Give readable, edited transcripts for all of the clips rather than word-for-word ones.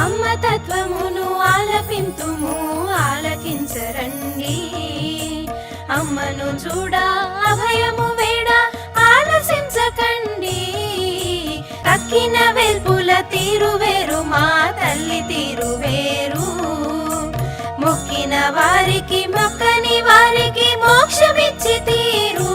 అమ్మ తత్వమును ఆలపింతుము ఆలకించరండి, అమ్మను చూడ అభయము వేడ ఆలసించకండి. తక్కిన వెల్పుల తీరు వేరు మా తల్లి తీరు వేరు, మొక్కిన వారికి మొక్కని వారికి మోక్షమిచ్చి తీరు.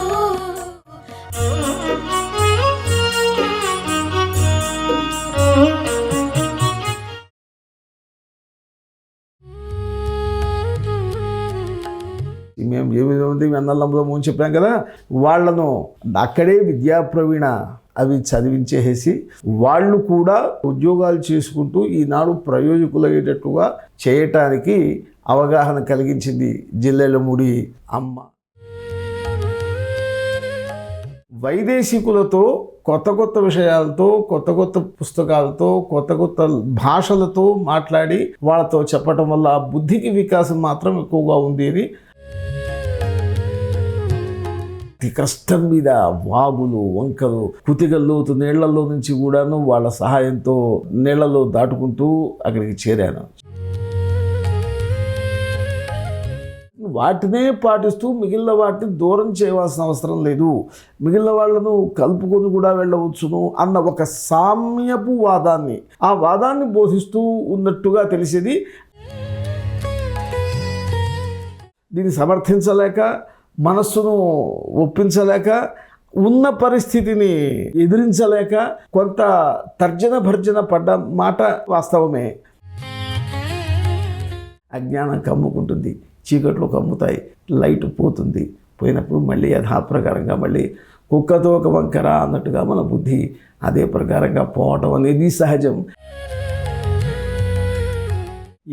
మేము 8 మంది అన్నలంలో ముందు చెప్పాం కదా, వాళ్లను అక్కడే విద్యా ప్రవీణ అవి చదివించేసి వాళ్ళు కూడా ఉద్యోగాలు చేసుకుంటూ ఈనాడు ప్రయోజకులయ్యేటట్టుగా చేయటానికి అవగాహన కలిగించింది జిల్లెలమూడి అమ్మ. వైదేశికులతో కొత్త కొత్త విషయాలతో, కొత్త కొత్త పుస్తకాలతో, కొత్త కొత్త భాషలతో మాట్లాడి వాళ్ళతో చెప్పటం వల్ల బుద్ధికి వికాసం మాత్రం ఎక్కువగా ఉంది అని కష్టం మీద వాగులు వంకలు కుతిగల్లోతు నీళ్లలో నుంచి కూడాను వాళ్ళ సహాయంతో నీళ్లలో దాటుకుంటూ అక్కడికి చేరాను. వాటినే పాటిస్తూ మిగిలిన వాటిని దూరం చేయవలసిన అవసరం లేదు, మిగిలిన వాళ్ళను కలుపుకొని కూడా వెళ్ళవచ్చును అన్న ఒక సామ్యపు వాదాన్ని, ఆ వాదాన్ని బోధిస్తూ ఉన్నట్టుగా తెలిసేది. దీన్ని సమర్థించలేక, మనస్సును ఒప్పించలేక, ఉన్న పరిస్థితిని ఎదిరించలేక కొంత తర్జన భర్జన పడ్డ మాట వాస్తవమే. అజ్ఞానం కమ్ముకుంటుంది, చీకట్లో కమ్ముతాయి, లైట్ పోతుంది, పోయినప్పుడు మళ్ళీ యథాప్రకారంగా మళ్ళీ కుక్కతో ఒక వంకర అన్నట్టుగా మన బుద్ధి అదే ప్రకారంగా పోవటం అనేది సహజం.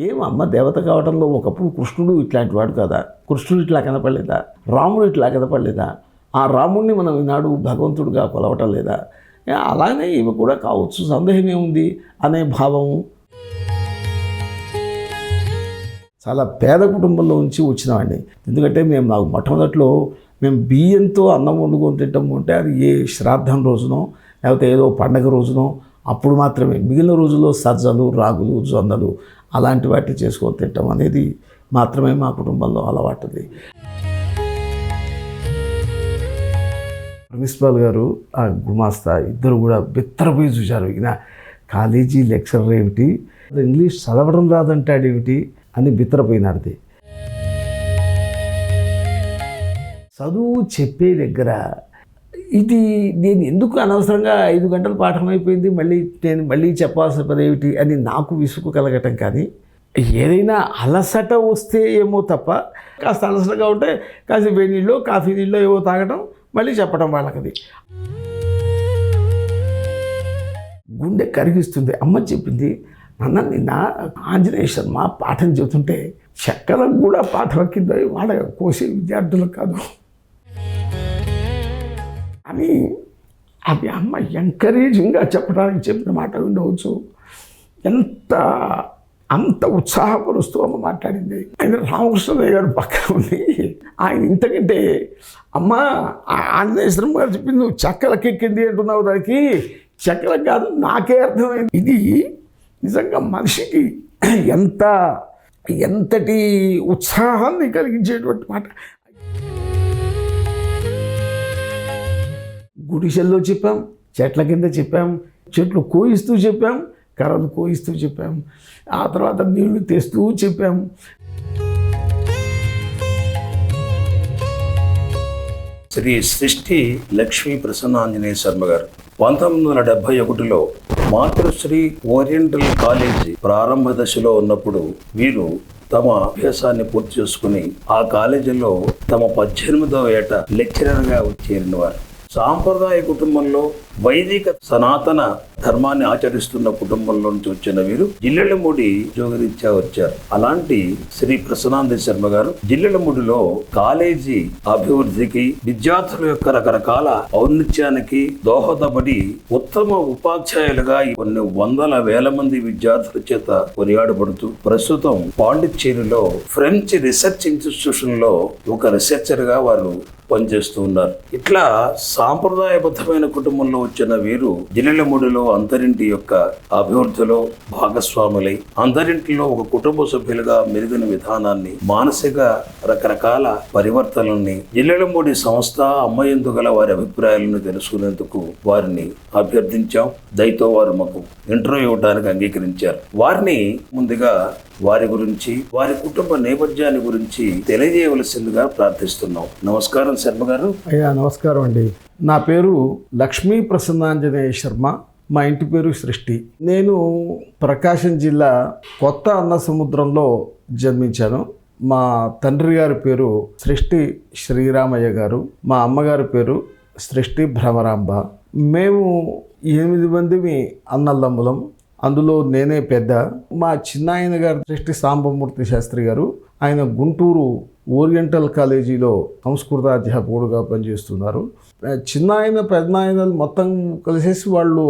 ఏమమ్మ దేవత కావడంలో ఒకప్పుడు కృష్ణుడు ఇట్లాంటి వాడు కదా, కృష్ణుడు ఇట్లా కనపడలేదా, రాముడు ఇట్లా కనపడలేదా, ఆ రాముడిని మనం ఈనాడు భగవంతుడిగా కొలవటం లేదా, అలానే ఇవి కూడా కావచ్చు, సందేహం ఏముంది అనే భావము. చాలా పేద కుటుంబంలో నుంచి వచ్చినవాడిని. ఎందుకంటే నాకు మొట్టమొదట్లో మేము బియ్యంతో అన్నం వండుకొని తింటాము అంటే అది ఏ శ్రాద్ధం రోజునో లేకపోతే ఏదో పండగ రోజునో అప్పుడు మాత్రమే. మిగిలిన రోజుల్లో సజ్జలు, రాగులు, జొన్నలు అలాంటి వాటిని చేసుకొని తింటాం అనేది మాత్రమే మా కుటుంబంలో అలవాటుది. ప్రిన్సిపాల్ గారు, ఆ గుమాస్తా ఇద్దరు కూడా బిత్తరపోయి చూశారు. ఈయన కాలేజీ లెక్చరర్ ఏమిటి, ఇంగ్లీష్ చదవడం రాదంటాడేమిటి అని బిత్తరపోయినాడిది. చదువు చెప్పే దగ్గర ఇది నేను ఎందుకు అనవసరంగా 5 గంటల పాఠం అయిపోయింది, నేను మళ్ళీ చెప్పాల్సిన పని ఏమిటి అని నాకు విసుగు కలగటం. కానీ ఏదైనా అలసట వస్తే ఏమో తప్ప, కాస్త అలసటగా ఉంటే కాస్త వేడి నీళ్ళు, కాఫీ నీళ్ళు ఏవో తాగడం, మళ్ళీ చెప్పడం వాళ్ళకది గుండె కరిగిస్తుంది. అమ్మ చెప్పింది, నాన్న నిన్న ఆంజనేయ శర్మ పాఠం చెబుతుంటే చెక్కలకు కూడా పాఠం కింద వాళ్ళ కోసే విద్యార్థులకు కాదు అని అది అమ్మ ఎంకరేజింగ్గా చెప్పడానికి చెప్పిన మాట ఉండవచ్చు. అంత ఉత్సాహపరుస్తూ అమ్మ మాట్లాడింది. ఆయన రామకృష్ణదేవ్ గారు పక్కన ఉంది. ఆయన ఇంతకంటే అమ్మ ఆంజనేయ శర్మ గారు చెప్పింది నువ్వు చెక్కలకి ఎక్కింది అంటున్నావు, దానికి చెక్కలకు కాదు నాకే అర్థమైంది. ఇది నిజంగా మనిషికి ఎంతటి ఉత్సాహాన్ని కలిగించేటువంటి మాట. గుడిసెల్లో చెప్పాం, చెట్ల కింద చెప్పాం, చెట్లు కోయిస్తూ చెప్పాం, కర్రలు కోయిస్తూ చెప్పాం, ఆ తర్వాత నీళ్లు తెస్తూ చెప్పాం. శ్రీ సృష్టి లక్ష్మీ ప్రసన్నాంజనేయ శర్మ గారు 1971లో మాతృశ్రీ ఓరియంటల్ కాలేజీ ప్రారంభ దశలో ఉన్నప్పుడు వీరు తమ అభ్యాసాన్ని పూర్తి చేసుకుని ఆ కాలేజీలో తమ 18వ ఏట లెక్చరర్గా చేరినవారు. సాంప్రదాయ కుటుంబంలో వైదిక సనాతన ధర్మాన్ని ఆచరిస్తున్న కుటుంబంలో నుంచి వచ్చిన వీరు జిల్లెలమూడి ఉద్యోగరీత్యా వచ్చారు. అలాంటి శ్రీ ప్రసన్నాంజనేయ శర్మ గారు జిల్లెలమూడిలో కాలేజీ అభివృద్ధికి, విద్యార్థుల యొక్క రకరకాల ఔన్నత్యానికి దోహదపడి ఉత్తమ ఉపాధ్యాయులుగా కొన్ని వందల వేల మంది విద్యార్థుల చేత కొనియాడబడుతూ ప్రస్తుతం పాండిచ్చేరిలో ఫ్రెంచ్ రీసెర్చ్ ఇన్స్టిట్యూషన్ లో ఒక రీసెర్చర్ గా వారు పనిచేస్తూ ఉన్నారు. ఇట్లా సాంప్రదాయబద్ధమైన కుటుంబంలో వచ్చిన వీరు జిల్లెలమూడిలో అందరింటి యొక్క అభివృద్ధిలో భాగస్వాములై అందరింటిలో ఒక కుటుంబ సభ్యులుగా మెరుగైన విధానాన్ని, మానసిక రకరకాల పరివర్తనల్ని, జిల్లెలమూడి సంస్థ అమ్మయందు గల వారి అభిప్రాయాలను తెలుసుకునేందుకు వారిని అభ్యర్థించాం. దయతో వారు మాకు ఇంటర్వ్యూ ఇవ్వడానికి అంగీకరించారు. వారిని ముందుగా వారి గురించి, వారి కుటుంబ నేపథ్యాన్ని గురించి తెలియజేయవలసిందిగా ప్రార్థిస్తున్నాం. నమస్కారం శర్మ గారు. అయ్యా నమస్కారం అండి. నా పేరు లక్ష్మీ ప్రసన్నాంజనేయ శర్మ. మా ఇంటి పేరు సృష్టి. నేను ప్రకాశం జిల్లా కొత్త అన్నసముద్రంలో జన్మించాను. మా తండ్రి గారి పేరు సృష్టి శ్రీరామయ్య గారు, మా అమ్మగారి పేరు సృష్టి భ్రమరాంబ. మేము 8 మందిమి అన్నదమ్ములం. అందులో నేనే పెద్ద. మా చిన్నాయన గారు సృష్టి సాంబమూర్తి శాస్త్రి గారు, ఆయన గుంటూరు ఓరియంటల్ కాలేజీలో సంస్కృత అధ్యాపకుడుగా పనిచేస్తున్నారు. చిన్నాయన పెద్దనాయనలు మొత్తం కలిసేసి వాళ్ళు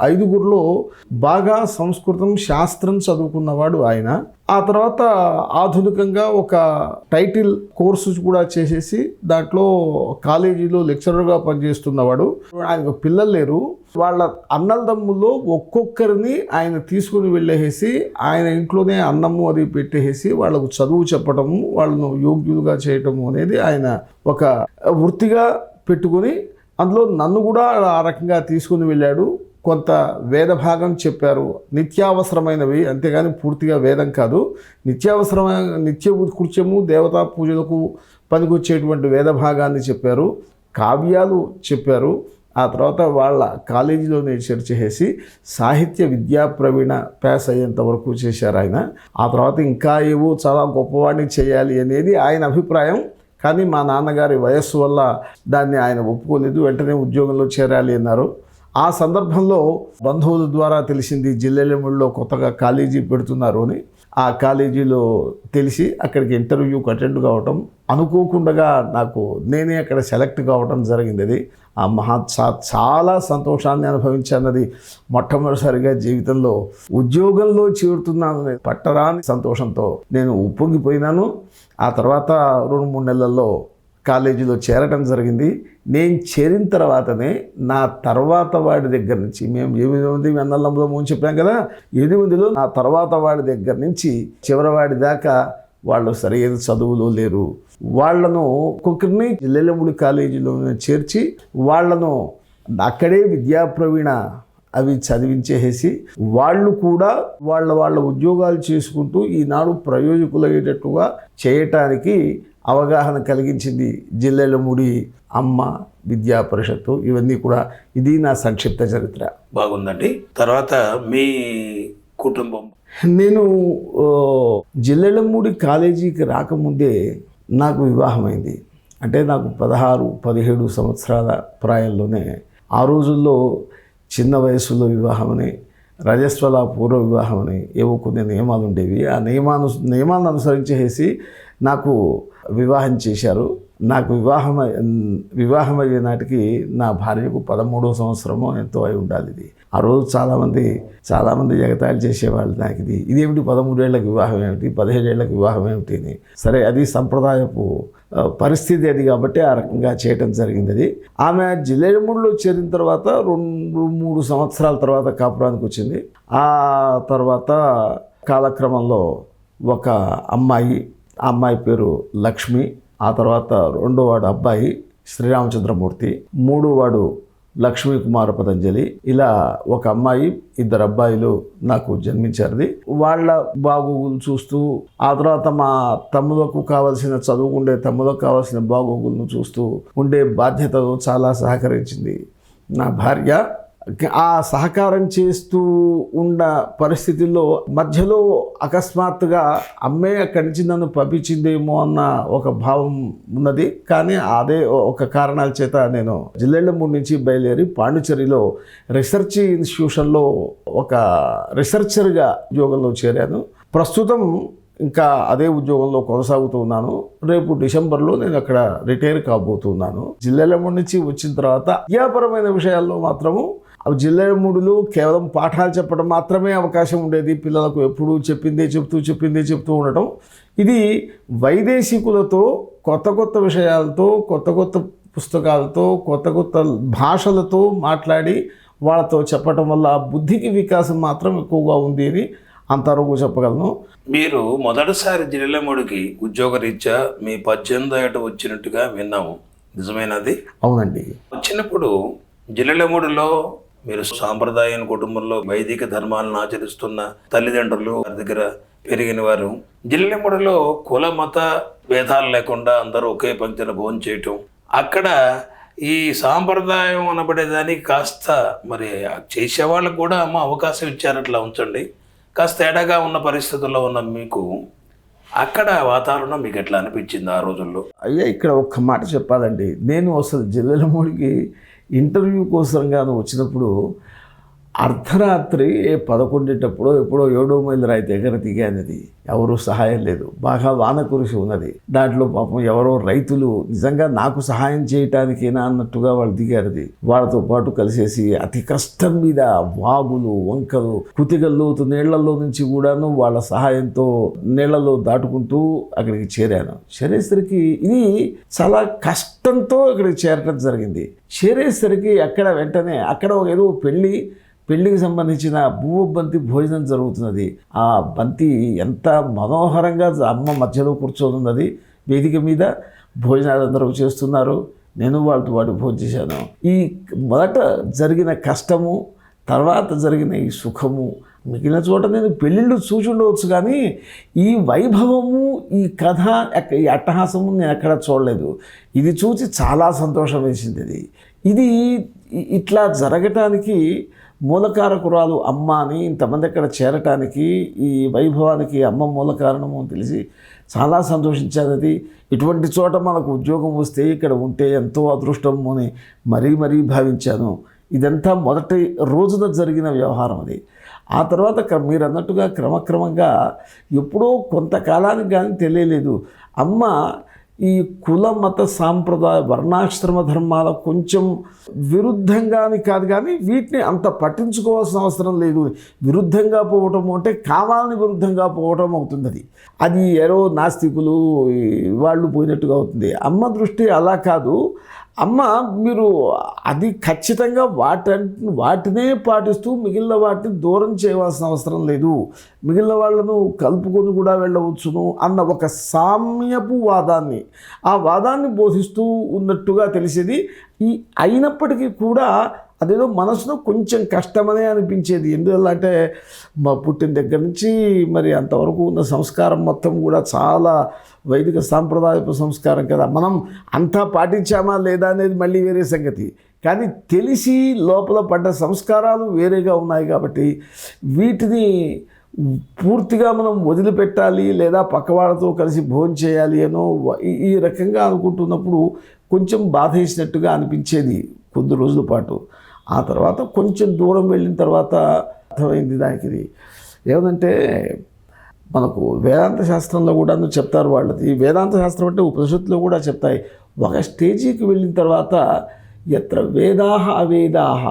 5గురులో బాగా సంస్కృతం శాస్త్రం చదువుకున్నవాడు ఆయన. ఆ తర్వాత ఆధునికంగా ఒక టైటిల్ కోర్సు కూడా చేసేసి దాంట్లో కాలేజీలో లెక్చరర్గా పనిచేస్తున్నవాడు. ఆయనకు పిల్లలు లేరు. వాళ్ళ అన్నదమ్ముల్లో ఒక్కొక్కరిని ఆయన తీసుకుని వెళ్ళేసి ఆయన ఇంట్లోనే అన్నము అది పెట్టేసి వాళ్ళకు చదువు చెప్పడము, వాళ్ళను యోగ్యులుగా చేయటము అనేది ఆయన ఒక వృత్తిగా పెట్టుకొని అందులో నన్ను కూడా ఆ రకంగా తీసుకుని వెళ్ళాడు. కొంత వేద భాగం చెప్పారు, నిత్యావసరమైనవి, అంతేగాని పూర్తిగా వేదం కాదు. నిత్య కృత్యము దేవతా పూజలకు పనికొచ్చేటువంటి వేద భాగాన్ని చెప్పారు, కావ్యాలు చెప్పారు. ఆ తర్వాత వాళ్ళ కాలేజీలోనే చేర్చేసి సాహిత్య విద్యా ప్రవీణ పాస్ అయ్యేంత వరకు చేశారు ఆయన. ఆ తర్వాత ఇంకా ఏవో చాలా గొప్పవాడిని చేయాలి అనేది ఆయన అభిప్రాయం. కానీ మా నాన్నగారి వయస్సు వల్ల దాన్ని ఆయన ఒప్పుకోలేదు. వెంటనే ఉద్యోగంలో చేరాలి అన్నారు. ఆ సందర్భంలో బంధువుల ద్వారా తెలిసింది జిల్లెలమూడిలో కొత్తగా కాలేజీ పెడుతున్నారు అని. ఆ కాలేజీలో తెలిసి అక్కడికి ఇంటర్వ్యూకి అటెండ్ కావటం, అనుకోకుండా నేనే అక్కడ సెలెక్ట్ కావటం జరిగింది. అది చాలా సంతోషాన్ని అనుభవించానది. మొట్టమొదటిసారిగా జీవితంలో ఉద్యోగంలో చేరుతున్నానని పట్టరాని సంతోషంతో నేను ఉప్పొంగిపోయినాను. ఆ తర్వాత 2-3 నెలల్లో కాలేజీలో చేరటం జరిగింది. నేను చేరిన తర్వాతనే నా తర్వాత వాడి దగ్గర నుంచి, మేము 8 మంది అన్నదమ్ములము అని చెప్పాం కదా, 8 మందిలో నా తర్వాత వాడి దగ్గర నుంచి చివరివాడి దాకా వాళ్ళు సరైన చదువులో లేరు. వాళ్లను ఒక్కొక్కరిని జిల్లెలమూడి కాలేజీలో చేర్చి వాళ్లను అక్కడే విద్యా ప్రవీణ అవి చదివించేసి వాళ్ళు కూడా వాళ్ళ ఉద్యోగాలు చేసుకుంటూ ఈనాడు ప్రయోజకులయ్యేటట్టుగా చేయటానికి అవగాహన కలిగించింది జిల్లెలమూడి అమ్మ విద్యా పరిషత్తు. ఇవన్నీ కూడా ఇది నా సంక్షిప్త చరిత్ర. బాగుందండి. తర్వాత మీ కుటుంబం. నేను జిల్లెలమూడి కాలేజీకి రాకముందే నాకు వివాహమైంది. అంటే నాకు 16-17 సంవత్సరాల ప్రాయంలోనే. ఆ రోజుల్లో చిన్న వయసులో వివాహమని, రజస్వల పూర్వ వివాహమని ఏవో కొన్ని నియమాలు ఉండేవి. ఆ నియమాలను అనుసరించేసి నాకు వివాహం చేశారు. నాకు వివాహం అయ్యే నాటికి నా భార్యకు 13వ సంవత్సరమో ఎంతో అయి ఉండాలి. ఇది ఆ రోజు చాలామంది ఎగతాళి చేసేవాళ్ళు. నాకు ఇదేమిటి 13 ఏళ్ళకి వివాహం ఏమిటి, 17 ఏళ్ళకి వివాహం ఏమిటి అని. సరే, అది సంప్రదాయపు పరిస్థితి అది కాబట్టి ఆ రకంగా చేయటం జరిగింది. అది ఆమె జిల్లెలమూడిలో చేరిన తర్వాత 2-3 సంవత్సరాల తర్వాత కాపురానికి వచ్చింది. ఆ తర్వాత కాలక్రమంలో ఒక అమ్మాయి, ఆ అమ్మాయి పేరు లక్ష్మి. ఆ తర్వాత 2వ వాడు అబ్బాయి శ్రీరామచంద్రమూర్తి, 3వ వాడు లక్ష్మీ కుమార పతంజలి. ఇలా ఒక అమ్మాయి, 2 అబ్బాయిలు నాకు జన్మించారు. వాళ్ళ బాగోగులు చూస్తూ, ఆ తర్వాత మా తమ్ములకు కావాల్సిన చదువుకుండే తమ్ములకు కావాల్సిన బాగోగులను చూస్తూ ఉండే బాధ్యతతో చాలా సహకరించింది నా భార్య. ఆ సహకారం చేస్తూ ఉన్న పరిస్థితుల్లో మధ్యలో అకస్మాత్తుగా అమ్మే అక్కడి నుంచి నన్ను పంపించిందేమో అన్న ఒక భావం ఉన్నది. కానీ అదే ఒక కారణాల చేత నేను జిల్లెలమూడి నుంచి బయలుదేరి పాండిచ్చేరిలో రీసెర్చ్ ఇన్స్టిట్యూషన్లో ఒక రీసెర్చర్గా ఉద్యోగంలో చేరాను. ప్రస్తుతం ఇంకా అదే ఉద్యోగంలో కొనసాగుతూ ఉన్నాను. రేపు డిసెంబర్లో నేను అక్కడ రిటైర్ కాబోతున్నాను. జిల్లెలమూడి నుంచి వచ్చిన తర్వాత విద్యాపరమైన విషయాల్లో మాత్రము జిల్లేముడులు కేవలం పాఠాలు చెప్పడం మాత్రమే అవకాశం ఉండేది పిల్లలకు, ఎప్పుడూ చెప్పిందే చెప్తూ ఉండటం. ఇది వైదేశికులతో కొత్త కొత్త విషయాలతో, కొత్త కొత్త పుస్తకాలతో, కొత్త కొత్త భాషలతో మాట్లాడి వాళ్ళతో చెప్పటం వల్ల బుద్ధికి వికాసం మాత్రం ఎక్కువగా ఉంది అని అంతవరకు చెప్పగలను. మీరు మొదటిసారి జిల్లెముడికి ఉద్యోగరీత్యా మీ 18 ఏట వచ్చినట్టుగా విన్నాము, నిజమేనది? అవునండి. వచ్చినప్పుడు జిల్లెముడిలో మీరు సాంప్రదాయ కుటుంబంలో వైదిక ధర్మాలను ఆచరిస్తున్న తల్లిదండ్రులు వారి దగ్గర పెరిగిన వారు. జిల్లెముడిలో కుల మత భేదాలు లేకుండా అందరూ ఒకే పంక్తిన భోజనం చేయటం, అక్కడ ఈ సాంప్రదాయం అనబడేదానికి కాస్త మరి చేసేవాళ్ళకు కూడా అమ్మ అవకాశం ఇచ్చారట్లా ఉంచండి. కాస్త తేడాగా ఉన్న పరిస్థితుల్లో ఉన్న మీకు అక్కడ వాతావరణం మీకు ఎట్లా అనిపించింది ఆ రోజుల్లో? అయ్యా, ఇక్కడ ఒక్క మాట చెప్పాలండి. నేను అసలు జిల్లెముడికి ఇంటర్వ్యూ కోసంగాను వచ్చినప్పుడు అర్ధరాత్రి 11 ఎప్పుడో 7 మైళ్ళ రాయి దగ్గర దిగానది. ఎవరు సహాయం లేదు, బాగా వాన కురిసి ఉన్నది. దాంట్లో పాపం ఎవరో రైతులు నిజంగా నాకు సహాయం చేయటానికేనా అన్నట్టుగా వాళ్ళు దిగారది. వాళ్ళతో పాటు కలిసేసి అతి కష్టం మీద వాగులు, వంకలు, కుతిగల్లోతు నీళ్లలో నుంచి కూడాను వాళ్ళ సహాయంతో నీళ్లలో దాటుకుంటూ అక్కడికి చేరాను. చేరేసరికి ఇది చాలా కష్టంతో అక్కడికి చేరటం జరిగింది. చేరేసరికి అక్కడ వెంటనే అక్కడ ఏదో పెళ్ళికి సంబంధించిన బంతి భోజనం జరుగుతున్నది. ఆ బంతి ఎంత మనోహరంగా అమ్మ మధ్యలో కూర్చొని ఉన్నది. వేదిక మీద భోజనాలు అందరూ చేస్తున్నారు. నేను వాళ్ళతో పాటు భోజనం చేశాను. ఈ మొదట జరిగిన కష్టము, తర్వాత జరిగిన ఈ సుఖము, మిగిలిన చోట నేను పెళ్ళిళ్ళు చూసి ఉండవచ్చు, కానీ ఈ వైభవము, ఈ కథ, ఈ అట్టహాసము నేను ఎక్కడ చూడలేదు. ఇది చూసి చాలా సంతోషం వేసింది. ఇది ఇట్లా జరగటానికి మూలకారకురాలు అమ్మ అని ఇంతమంది అక్కడ చేరటానికి, ఈ వైభవానికి అమ్మ మూల కారణము అని తెలిసి చాలా సంతోషించాను. ఇటువంటి చోట మనకు ఉద్యోగం వస్తే ఇక్కడ ఉంటే ఎంతో అదృష్టము అని మరీ భావించాను. ఇదంతా మొదటి రోజున జరిగిన వ్యవహారం అది. ఆ తర్వాత మీరు అన్నట్టుగా క్రమక్రమంగా ఎప్పుడో కొంతకాలానికి కానీ తెలియలేదు, అమ్మ ఈ కుల మత సాంప్రదాయ వర్ణాశ్రమ ధర్మాల కొంచెం విరుద్ధంగాని కాదు, కానీ వీటిని అంత పట్టించుకోవాల్సిన అవసరం లేదు. విరుద్ధంగా పోవటం అంటే కావాలని విరుద్ధంగా పోవటం అవుతుంది. అది ఎవరో నాస్తికులు వాళ్ళు పోయినట్టుగా అవుతుంది. అమ్మ దృష్టి అలా కాదు. అమ్మ మీరు అది ఖచ్చితంగా వాటినే పాటిస్తూ మిగిలిన వాటిని దూరం చేయవలసిన అవసరం లేదు, మిగిలిన వాళ్ళను కలుపుకొని కూడా వెళ్ళవచ్చును అన్న ఒక సామ్యపు వాదాన్ని, ఆ వాదాన్ని బోధిస్తూ ఉన్నట్టుగా తెలిసేది. అయినప్పటికీ కూడా అదేదో మనసులో కొంచెం కష్టమనే అనిపించేది. ఎందువల్లంటే మా పుట్టిన దగ్గర నుంచి మరి అంతవరకు ఉన్న సంస్కారం మొత్తం కూడా చాలా వైదిక సాంప్రదాయపు సంస్కారం కదా. మనం అంతా పాటించామా లేదా అనేది మళ్ళీ వేరే సంగతి, కానీ తెలిసి లోపల పడ్డ సంస్కారాలు వేరేగా ఉన్నాయి. కాబట్టి వీటిని పూర్తిగా మనం వదిలిపెట్టాలి లేదా పక్కవాళ్ళతో కలిసి భోజనం చేయాలి అనో ఈ రకంగా అనుకుంటున్నప్పుడు కొంచెం బాధ వేసినట్టుగా అనిపించేది కొద్ది రోజుల పాటు. ఆ తర్వాత కొంచెం దూరం వెళ్ళిన తర్వాత అర్థమైంది దానికి. ఇది ఏమంటే మనకు వేదాంత శాస్త్రంలో కూడా చెప్తారు వాళ్ళది. వేదాంత శాస్త్రం అంటే ఉపనిషత్తులో కూడా చెప్తాయి. ఒక స్టేజీకి వెళ్ళిన తర్వాత ఎత్ర వేదాహ అవేదాహ,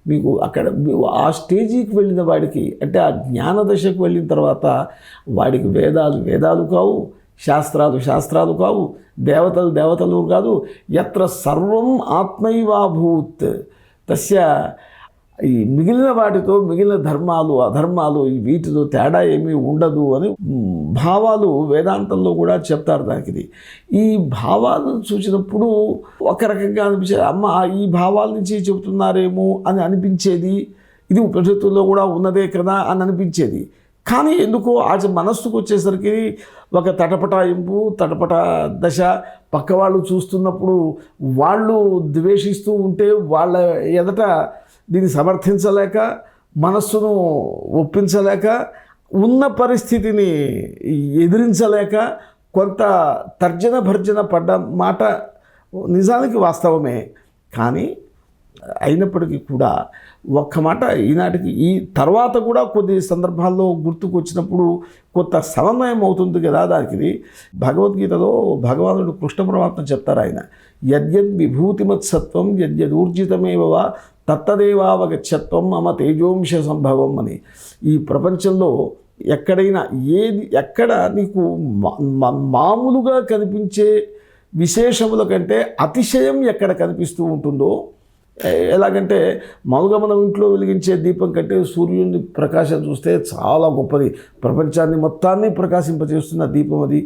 మీకు అక్కడ ఆ స్టేజీకి వెళ్ళిన వాడికి అంటే ఆ జ్ఞాన దశకు వెళ్ళిన తర్వాత వాడికి వేదాలు కావు, శాస్త్రాలు కావు, దేవతలు కాదు. ఎత్ర సర్వం ఆత్మైవాభూత్ తస్య, ఈ మిగిలిన వాటితో మిగిలిన ధర్మాలు అధర్మాలు వీటితో తేడా ఏమీ ఉండదు అని భావాలు వేదాంతంలో కూడా చెప్తారు దానికి. ఈ భావాలను చూసినప్పుడు ఒక రకంగా అనిపించేది, అమ్మ ఈ భావాల నుంచి చెబుతున్నారేమో అని అనిపించేది. ఇది ఉపనిషత్తుల్లో కూడా ఉన్నదే కదా అని అనిపించేది. కానీ ఎందుకో మనస్సుకు వచ్చేసరికి ఒక తటపట దశ, పక్కవాళ్ళు చూస్తున్నప్పుడు వాళ్ళు ద్వేషిస్తూ ఉంటే వాళ్ళ ఎదట దీన్ని సమర్థించలేక, మనస్సును ఒప్పించలేక, ఉన్న పరిస్థితిని ఎదిరించలేక కొంత తర్జన పడ్డ మాట నిజానికి వాస్తవమే. కానీ అయినప్పటికీ కూడా ఒక్క మాట ఈనాటికి ఈ తర్వాత కూడా కొద్ది సందర్భాల్లో గుర్తుకు వచ్చినప్పుడు కొంత సమన్వయం అవుతుంది కదా దానికి. భగవద్గీతలో భగవానుడు కృష్ణ పరమాత్మ చెప్తారు ఆయన, యద్యద్ విభూతిమత్సత్వం యద్యదూర్జితమేవ తత్తదేవావగచ్చత్వం మమ తేజోంశ సంభవం అని. ఈ ప్రపంచంలో ఎక్కడైనా ఎక్కడ నీకు మామూలుగా కనిపించే విశేషముల కంటే అతిశయం ఎక్కడ కనిపిస్తూ ఉంటుందో, ఎలాగంటే మామూలుగా మనం ఇంట్లో వెలిగించే దీపం కంటే సూర్యుని ప్రకాశం చూస్తే చాలా గొప్పది, ప్రపంచాన్ని మొత్తాన్ని ప్రకాశింపజేస్తున్న దీపం అది.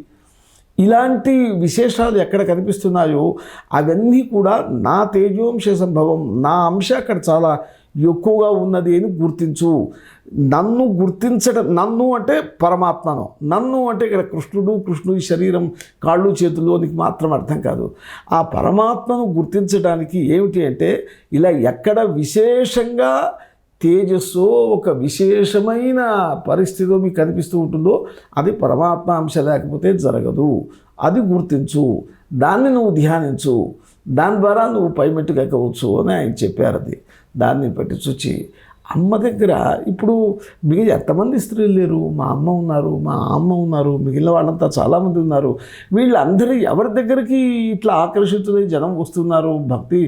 ఇలాంటి విశేషాలు ఎక్కడ కనిపిస్తున్నాయో అవన్నీ కూడా నా తేజోంశ సంభవం, నా అంశ అక్కడ చాలా ఎక్కువగా ఉన్నది అని గుర్తించు. నన్ను గుర్తించడం, నన్ను అంటే పరమాత్మను, నన్ను అంటే ఇక్కడ కృష్ణుడి శరీరం కాళ్ళు చేతులు నీకు మాత్రం అర్థం కాదు. ఆ పరమాత్మను గుర్తించడానికి ఏమిటి అంటే ఇలా ఎక్కడ విశేషంగా తేజస్సు ఒక విశేషమైన పరిస్థితిలో మీకు కనిపిస్తూ ఉంటుందో అది పరమాత్మ అంశ, లేకపోతే జరగదు. అది గుర్తించు, దాన్ని నువ్వు ధ్యానించు, దాని ద్వారా నువ్వు పైమెట్టుకు ఎక్కవచ్చు అని ఆయన చెప్పారు. అది దాన్ని పట్టి చూచి అమ్మ దగ్గర ఇప్పుడు మిగిలిన ఎంతమంది స్త్రీలు లేరు, మా అమ్మ ఉన్నారు, మా అమ్మ ఉన్నారు, మిగిలిన వాళ్ళంతా చాలామంది ఉన్నారు. వీళ్ళందరూ ఎవరి దగ్గరికి ఇట్లా ఆకర్షితులై జనం వస్తున్నారు, భక్తి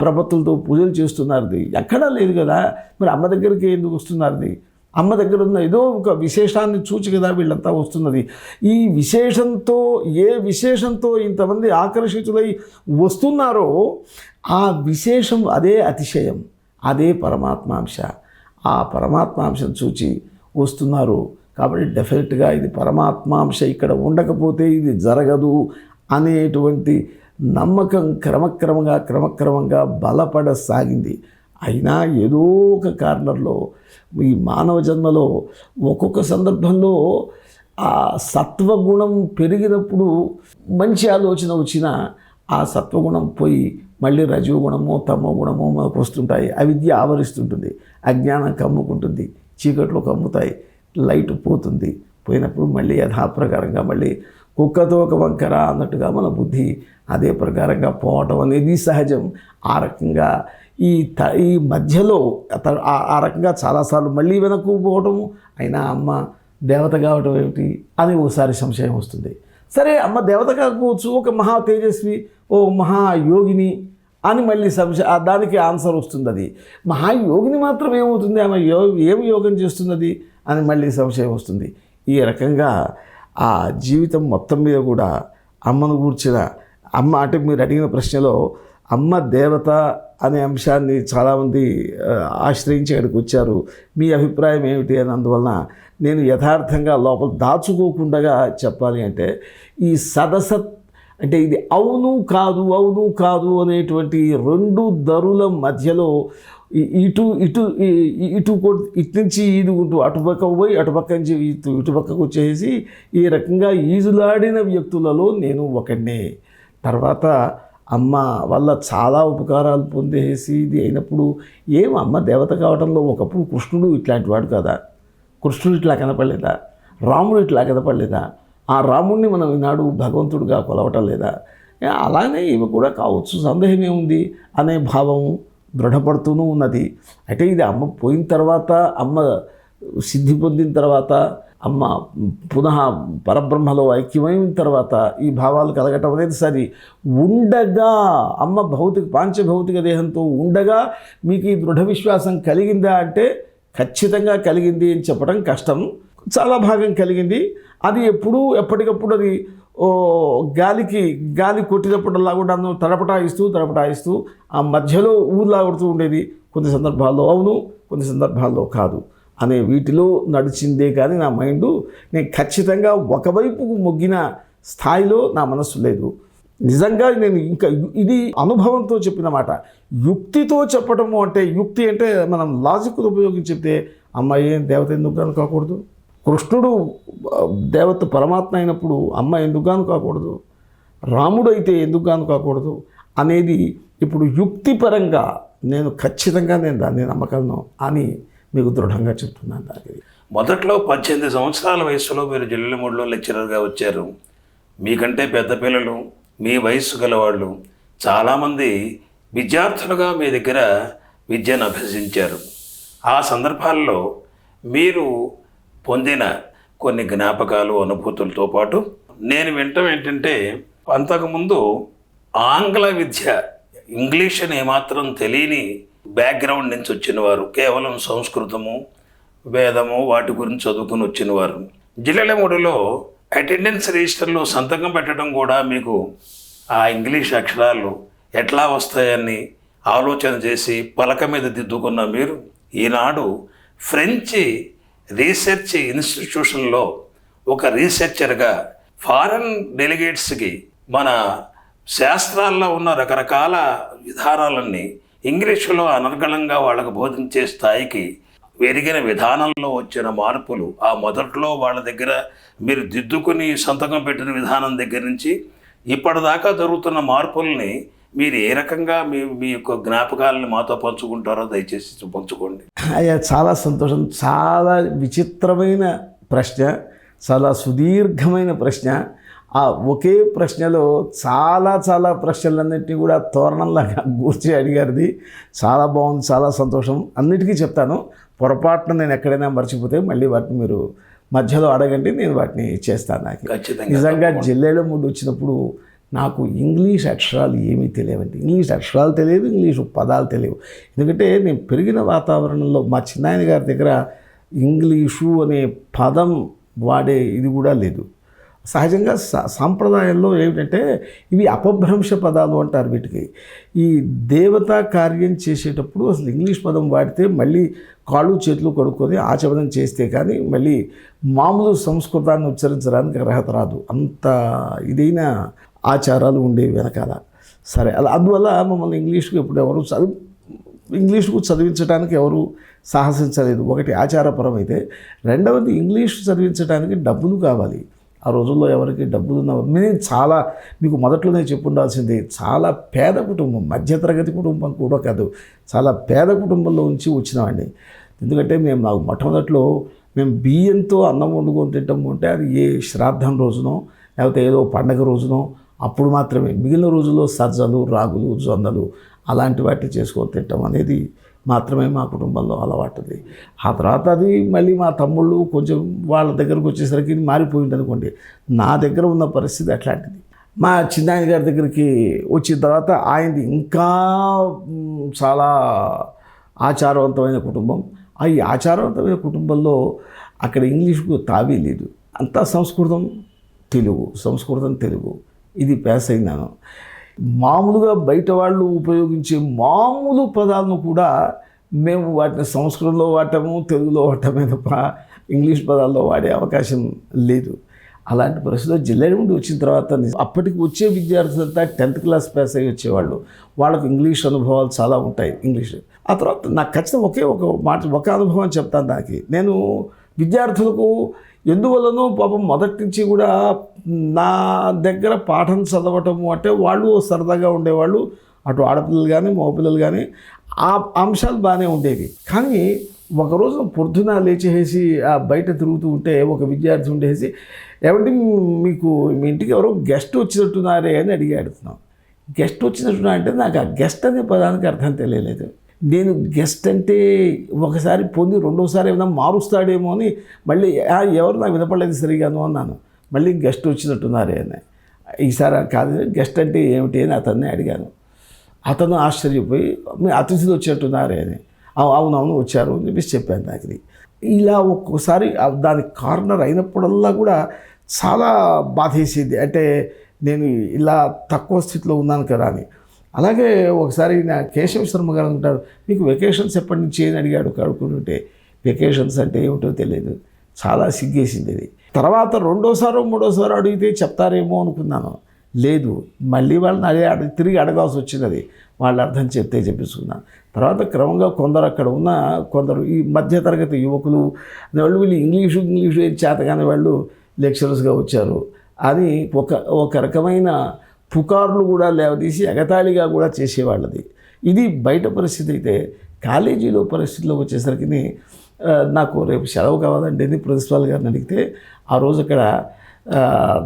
ప్రపత్తులతో పూజలు చేస్తున్నారు, ఎక్కడా లేదు కదా. మరి అమ్మ దగ్గరికి ఎందుకు వస్తున్నారు? అమ్మ దగ్గర ఉన్న ఏదో ఒక విశేషాన్ని చూచి కదా వీళ్ళంతా వస్తున్నది. ఈ విశేషంతో, ఏ విశేషంతో ఇంతమంది ఆకర్షితులై వస్తున్నారో ఆ విశేషం అదే అతిశయం, అదే పరమాత్మాంశ. ఆ పరమాత్మాంశను చూచి వస్తున్నారు కాబట్టి డెఫినెట్గా ఇది పరమాత్మాంశ, ఇక్కడ ఉండకపోతే ఇది జరగదు అనేటువంటి నమ్మకం క్రమక్రమంగా బలపడసాగింది. అయినా ఏదో ఒక కార్నర్లో ఈ మానవ జన్మలో ఒక్కొక్క సందర్భంలో ఆ సత్వగుణం పెరిగినప్పుడు మంచి ఆలోచన వచ్చినా ఆ సత్వగుణం పోయి మళ్ళీ రజోగుణమో తమో గుణమో మనకు వస్తుంటాయి. అవిద్య ఆవరిస్తుంటుంది, అజ్ఞానం కమ్ముకుంటుంది, చీకట్లో కమ్ముతాయి, లైట్ పోతుంది. పోయినప్పుడు మళ్ళీ యథాప్రకారంగా మళ్ళీ కుక్కతో ఒక వంకర అన్నట్టుగా మన బుద్ధి అదే ప్రకారంగా పోవటం అనేది సహజం. ఆ రకంగా ఈ మధ్యలో ఆ రకంగా చాలాసార్లు మళ్ళీ వెనక్కు పోవటము, అయినా అమ్మ దేవత కావటం ఏమిటి అని ఓసారి సంశయం వస్తుంది. సరే, అమ్మ దేవత కాకపోవచ్చు, ఒక మహా తేజస్వి, ఓ మహాయోగిని అని మళ్ళీ దానికి ఆన్సర్ వస్తుంది. అది మహాయోగిని మాత్రం ఏమవుతుంది, ఆమె ఏమి యోగం చేస్తున్నది అని మళ్ళీ సంశయం వస్తుంది. ఈ రకంగా ఆ జీవితం మొత్తం మీద కూడా అమ్మను గూర్చిన అమ్మ అంటే మీరు అడిగిన ప్రశ్నలో అమ్మ దేవత అనే అంశాన్ని చాలామంది ఆశ్రయించి అక్కడికి వచ్చారు. మీ అభిప్రాయం ఏమిటి అని. అందువలన నేను యథార్థంగా లోపల దాచుకోకుండా చెప్పాలి అంటే ఈ సదసత్ అంటే ఇది అవును కాదు అనేటువంటి రెండు దరుల మధ్యలో ఇటు నుంచి ఈదుకుంటూ అటుపక్క పోయి అటుపక్క నుంచి ఇటు పక్కకు వచ్చేసి ఈ రకంగా ఈదులాడిన వ్యక్తులలో నేను ఒకడినే. తర్వాత అమ్మ వల్ల చాలా ఉపకారాలు పొందేసి ఇది అయినప్పుడు అమ్మ దేవత కావడంలో ఒకప్పుడు కృష్ణుడు ఇట్లాంటి వాడు కదా, కృష్ణుడు ఇట్లా కనపడలేదా, రాముడు ఇట్లా కనపడలేదా, ఆ రాముడిని మనం ఈనాడు భగవంతుడిగా కొలవటం లేదా, అలానే ఇవి కూడా కావచ్చు, సందేహం ఏముంది అనే భావం దృఢపడుతూనూ ఉన్నది. అంటే ఇది అమ్మ పోయిన తర్వాత, అమ్మ సిద్ధి పొందిన తర్వాత, అమ్మ పునః పరబ్రహ్మలో ఐక్యమైన తర్వాత ఈ భావాలు కలగటం అనేది సరి. ఉండగా అమ్మ పాంచభౌతిక దేహంతో ఉండగా మీకు ఈ దృఢ విశ్వాసం కలిగిందా అంటే ఖచ్చితంగా కలిగింది అని చెప్పడం కష్టం. చాలా భాగం కలిగింది. అది ఎప్పటికప్పుడు అది గాలి కొట్టినప్పుడల్లా కూడా తడపటాయిస్తూ ఆ మధ్యలో ఊర్లా కొడుతూ ఉండేది. కొన్ని సందర్భాల్లో అవును, కొన్ని సందర్భాల్లో కాదు అనే వీటిలో నడిచిందే కానీ నా మైండు నేను ఖచ్చితంగా ఒకవైపుకు మొగ్గిన స్థాయిలో నా మనస్సు లేదు. నిజంగా నేను ఇంకా ఇది అనుభవంతో చెప్పిన మాట. యుక్తితో చెప్పడము అంటే, యుక్తి అంటే మనం లాజిక్ ఉపయోగించి చెప్తే అమ్మాయి దేవత ఎందుకు కాకూడదు, కృష్ణుడు దేవత పరమాత్మ అయినప్పుడు అమ్మ ఎందుకు కాకూడదు, రాముడు అయితే ఎందుకు కాకూడదు అనేది ఇప్పుడు యుక్తిపరంగా నేను ఖచ్చితంగా దాన్ని నమ్మగలను అని మీకు దృఢంగా చెప్తున్నాను. దానికి మొదట్లో 18 సంవత్సరాల వయసులో మీరు జిల్లెమూడిలో లెక్చరర్గా వచ్చారు. మీకంటే పెద్ద పిల్లలు, మీ వయస్సు గలవాళ్ళు చాలామంది విద్యార్థులుగా మీ దగ్గర విద్యను అభ్యసించారు. ఆ సందర్భాల్లో మీరు పొందిన కొన్ని జ్ఞాపకాలు, అనుభూతులతో పాటు నేను వింటాం ఏంటంటే, అంతకుముందు ఆంగ్ల విద్య, ఇంగ్లీష్ అని ఏమాత్రం తెలియని బ్యాక్గ్రౌండ్ నుంచి వచ్చినవారు, కేవలం సంస్కృతము, వేదము వాటి గురించి చదువుకుని వచ్చినవారు, జిల్లెలమూడిలో అటెండెన్స్ రిజిస్టర్లో సంతకం పెట్టడం కూడా మీకు ఆ ఇంగ్లీష్ అక్షరాలు ఎట్లా వస్తాయని ఆలోచన చేసి పలక మీద దిద్దుకున్న మీరు ఈనాడు ఫ్రెంచ్ రీసెర్చ్ ఇన్స్టిట్యూషన్లో ఒక రీసెర్చర్గా ఫారెన్ డెలిగేట్స్కి మన శాస్త్రాల్లో ఉన్న రకరకాల విధానాలన్నీ ఇంగ్లీషులో అనర్గళంగా వాళ్ళకు బోధించే స్థాయికి పెరిగిన విధానంలో వచ్చిన మార్పులు, ఆ మొదట్లో వాళ్ళ దగ్గర మీరు దిద్దుకుని సంతకం పెట్టిన విధానం దగ్గర నుంచి ఇప్పటిదాకా జరుగుతున్న మార్పుల్ని మీరు ఏ రకంగా మీ యొక్క జ్ఞాపకాలను మాతో పంచుకుంటారో దయచేసి పంచుకోండి. అయ్యా, చాలా సంతోషం. చాలా విచిత్రమైన ప్రశ్న, చాలా సుదీర్ఘమైన ప్రశ్న. ఆ ఒకే ప్రశ్నలో చాలా ప్రశ్నలన్నింటినీ కూడా తోరణంలాగా కూర్చి అడిగారిది. చాలా బాగుంది, చాలా సంతోషం. అన్నిటికీ చెప్తాను. పొరపాటున నేను ఎక్కడైనా మర్చిపోతే మళ్ళీ వాటిని మీరు మధ్యలో అడగండి, నేను వాటిని చేస్తాను. నాకు నిజంగా జిల్లేలమూడి వచ్చినప్పుడు నాకు ఇంగ్లీష్ అక్షరాలు ఏమీ తెలియవండి. ఇంగ్లీష్ అక్షరాలు తెలియదు, ఇంగ్లీష్ పదాలు తెలియవు. ఎందుకంటే నేను పెరిగిన వాతావరణంలో మా చిన్నాయన గారి దగ్గర ఇంగ్లీషు అనే పదం వాడే ఇది కూడా లేదు. సహజంగా సాంప్రదాయంలో ఏమిటంటే ఇవి అపభ్రంశ పదాలు అంటారు వీటికి. ఈ దేవతా కార్యం చేసేటప్పుడు అసలు ఇంగ్లీష్ పదం వాడితే మళ్ళీ కాళ్ళు చేతులు కడుక్కొని ఆచమనం చేస్తే కానీ మళ్ళీ మామూలు సంస్కృతాన్ని ఉచ్చరించడానికి అర్హత రాదు. అంత ఇదైన ఆచారాలు ఉండేవి వెనకాల. సరే, అలా అందువల్ల మమ్మల్ని ఇంగ్లీష్కు ఎప్పుడు ఎవరు ఇంగ్లీష్కు చదివించడానికి ఎవరు సాహసించలేదు. ఒకటి ఆచారపరమైతే, రెండవది ఇంగ్లీష్ చదివించడానికి డబ్బులు కావాలి. ఆ రోజుల్లో ఎవరికి డబ్బులు ఉన్నవారు. నేను చాలా మీకు మొదట్లోనే చెప్పుండాల్సింది, చాలా పేద కుటుంబం, మధ్యతరగతి కుటుంబం కూడా కాదు, చాలా పేద కుటుంబంలో నుంచి వచ్చినవాడిని. ఎందుకంటే నాకు మొట్టమొదట్లో మేము బియ్యంతో అన్నం వండుకొని తింటాము అంటే అది ఏ శ్రాద్ధం రోజునో లేకపోతే ఏదో పండగ రోజునో అప్పుడు మాత్రమే. మిగిలిన రోజుల్లో సజ్జలు, రాగులు, జొన్నలు అలాంటి వాటిని చేసుకొని తింటాం అనేది మాత్రమే మా కుటుంబంలో అలవాటుది. ఆ తర్వాత అది మళ్ళీ మా తమ్ముళ్ళు కొంచెం వాళ్ళ దగ్గరకు వచ్చేసరికి మారిపోయింది అనుకోండి. నా దగ్గర ఉన్న పరిస్థితి అట్లాంటిది. మా చిన్నాయన గారి దగ్గరికి వచ్చిన తర్వాత ఆయనది ఇంకా చాలా ఆచారవంతమైన కుటుంబం. ఈ ఆచారవంతమైన కుటుంబంలో అక్కడ ఇంగ్లీష్కు తావీ లేదు. అంతా సంస్కృతం తెలుగు ఇది పాస్ అయినాను. మామూలుగా బయట వాళ్ళు ఉపయోగించే మామూలు పదాలను కూడా మేము వాటిని సంస్కృతంలో వాడటము, తెలుగులో వాడటమే తప్ప ఇంగ్లీష్ పదాల్లో వాడే అవకాశం లేదు. అలాంటి పరిస్థితిలో జిల్లేలమూడి వచ్చిన తర్వాత అప్పటికి వచ్చే విద్యార్థులంతా 10th క్లాస్ పాస్ అయ్యి వచ్చేవాళ్ళు. వాళ్ళకు ఇంగ్లీష్ అనుభవాలు చాలా ఉంటాయి. ఇంగ్లీష్ ఆ తర్వాత నాకు ఖచ్చితంగా ఒక అనుభవం చెప్తాను. నేను విద్యార్థులకు ఎందువల్లనో పాపం మొదటి నుంచి కూడా నా దగ్గర పాఠం చదవటము అంటే వాళ్ళు సరదాగా ఉండేవాళ్ళు. అటు ఆడపిల్లలు కానీ మగపిల్లలు కానీ ఆ అంశాలు బాగానే ఉండేవి. కానీ ఒకరోజు పొద్దున లేచేసి బయట తిరుగుతూ ఉంటే ఒక విద్యార్థి ఉండేసి, ఏమంటే మీకు మీ ఇంటికి ఎవరో గెస్ట్ వచ్చినట్టున్నారే అని అడుగుతున్నాం. గెస్ట్ వచ్చినట్టున్నా అంటే నాకు ఆ గెస్ట్ అనే పదానికి అర్థం తెలియలేదు. నేను గెస్ట్ అంటే ఒకసారి పొంది రెండోసారి ఏమైనా మారుస్తాడేమో అని మళ్ళీ ఎవరు నాకు వినపడలేదు సరిగాను అన్నాను. మళ్ళీ గెస్ట్ వచ్చినట్టున్నారే అని. ఈసారి కాదు, గెస్ట్ అంటే ఏమిటి అని అతన్ని అడిగాను. అతను ఆశ్చర్యపోయి మీ అతిథులు వచ్చినట్టున్నారే అని. అవునవును వచ్చారు అని చెప్పేసి చెప్పాను. నాకు ఇలా ఒక్కోసారి దానికి కార్నర్ అయినప్పుడల్లా కూడా చాలా బాధేసేది. అంటే నేను ఇలా తక్కువ స్థితిలో ఉన్నాను కదా అని. అలాగే ఒకసారి నా కేశవ శర్మ గారు అంటారు, మీకు వెకేషన్స్ ఎప్పటి నుంచి అని అడిగాడు. కడుక్కుంటుంటే వెకేషన్స్ అంటే ఏమిటో తెలియదు. చాలా సిగ్గేసింది ఇది. తర్వాత రెండోసారో మూడోసారో అడిగితే చెప్తారేమో అనుకున్నాను. లేదు, మళ్ళీ వాళ్ళని తిరిగి అడగాల్సి వచ్చింది. వాళ్ళు అర్థం చెప్తే చెప్పించుకున్నాను. తర్వాత క్రమంగా కొందరు ఈ మధ్యతరగతి యువకులు వీళ్ళు ఇంగ్లీషు చేతగానే వాళ్ళు లెక్చరర్స్గా వచ్చారు అని ఒక రకమైన పుకార్లు కూడా లేవదీసి ఎగతాళిగా కూడా చేసేవాళ్ళది. ఇది బయట పరిస్థితి. అయితే కాలేజీలో పరిస్థితిలోకి వచ్చేసరికి నాకు రేపు సెలవు కావాలండి అని ప్రిన్సిపాల్ గారిని అడిగితే, ఆ రోజు అక్కడ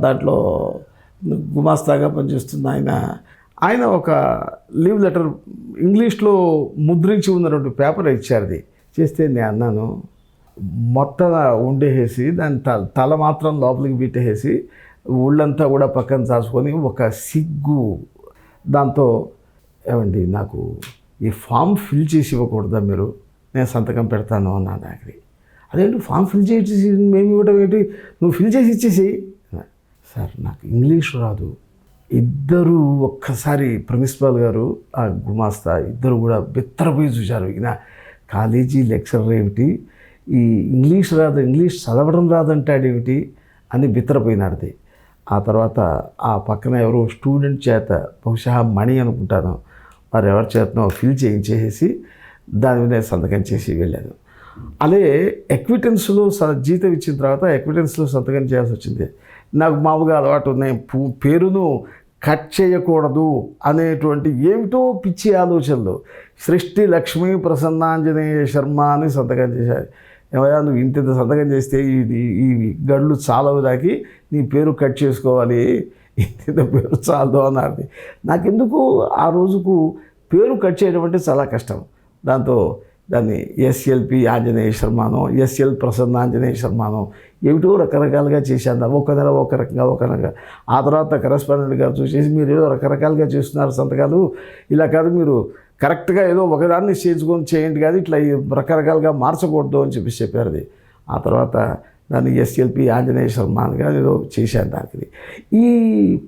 దాంట్లో గుమాస్తాగా పనిచేస్తున్న ఆయన ఒక లీవ్ లెటర్ ఇంగ్లీష్లో ముద్రించి ఉన్నటువంటి పేపర్ ఇచ్చారు. అది చేస్తే నేను అన్నాను, మొత్తం ఉండేసి దాని తల మాత్రం లోపలికి పెట్టేసి ఒళ్ళంతా కూడా పక్కన చాచుకొని ఒక సిగ్గు దాంతో, ఏమండి నాకు ఈ ఫామ్ ఫిల్ చేసి ఇవ్వకూడదా మీరు, నేను సంతకం పెడతాను అన్నాను. నాకు అదేంటి ఫామ్ ఫిల్ చేసి మేము ఇవ్వడం ఏంటి, నువ్వు ఫిల్ చేసి ఇచ్చేసి. సార్ నాకు ఇంగ్లీష్ రాదు. ఇద్దరు ఒక్కసారి ప్రిన్సిపాల్ గారు ఆ గుమాస్తా ఇద్దరు కూడా బిత్తరపోయి చూశారు. ఈయన కాలేజీ లెక్చరర్ ఏమిటి, ఈ ఇంగ్లీష్ రాదు, ఇంగ్లీష్ చదవడం రాదంటాడేమిటి అని బిత్తరపోయినాడు. ఆ తర్వాత ఆ పక్కన ఎవరో స్టూడెంట్ చేత, బహుశా మణి అనుకుంటాను, వారు ఎవరి చేతనో ఫిల్ చేయించేసి దాని మీద సంతకం చేసి వెళ్ళాను. అదే ఎక్విటెన్స్లో జీతం ఇచ్చిన తర్వాత ఎక్విటెన్స్లో సంతకం చేయాల్సి వచ్చింది. నాకు మామూలుగా అలవాటు ఉన్నాయి, పేరును కట్ చేయకూడదు అనేటువంటి ఏమిటో పిచ్చి ఆలోచనలు. సృష్టి లక్ష్మీ ప్రసన్నాంజనేయ శర్మ అని సంతకం చేశారు. ఏమయ్యా నువ్వు ఇంత సంతకం చేస్తే ఈ గడ్లు చాలవు దాకి నీ పేరు కట్ చేసుకోవాలి, ఇంత పేరు చాలదు అన్నది. నాకెందుకు ఆ రోజుకు పేరు కట్ చేయడం అంటే చాలా కష్టం. దాన్ని ఎస్ఎల్పి ఆంజనేయ శర్మనో, ఎస్ఎల్ ప్రసన్న ఆంజనేయ శర్మనో ఏమిటో రకరకాలుగా చేశాను. ఒక నెల ఒక రకంగా. ఆ తర్వాత కరెస్పాండెంట్ గారు చూసేసి మీరు ఏదో రకరకాలుగా చేస్తున్నారు సంతకాలు, ఇలా కాదు మీరు కరెక్ట్గా ఏదో ఒకదాన్ని చేయండి కాదు, ఇట్లా రకరకాలుగా మార్చకూడదు అని చెప్పారు. అది ఆ తర్వాత దాన్ని ఎస్ఎల్పి ఆంజనేయ శర్మ అని ఏదో చేశాను. దానికి ఈ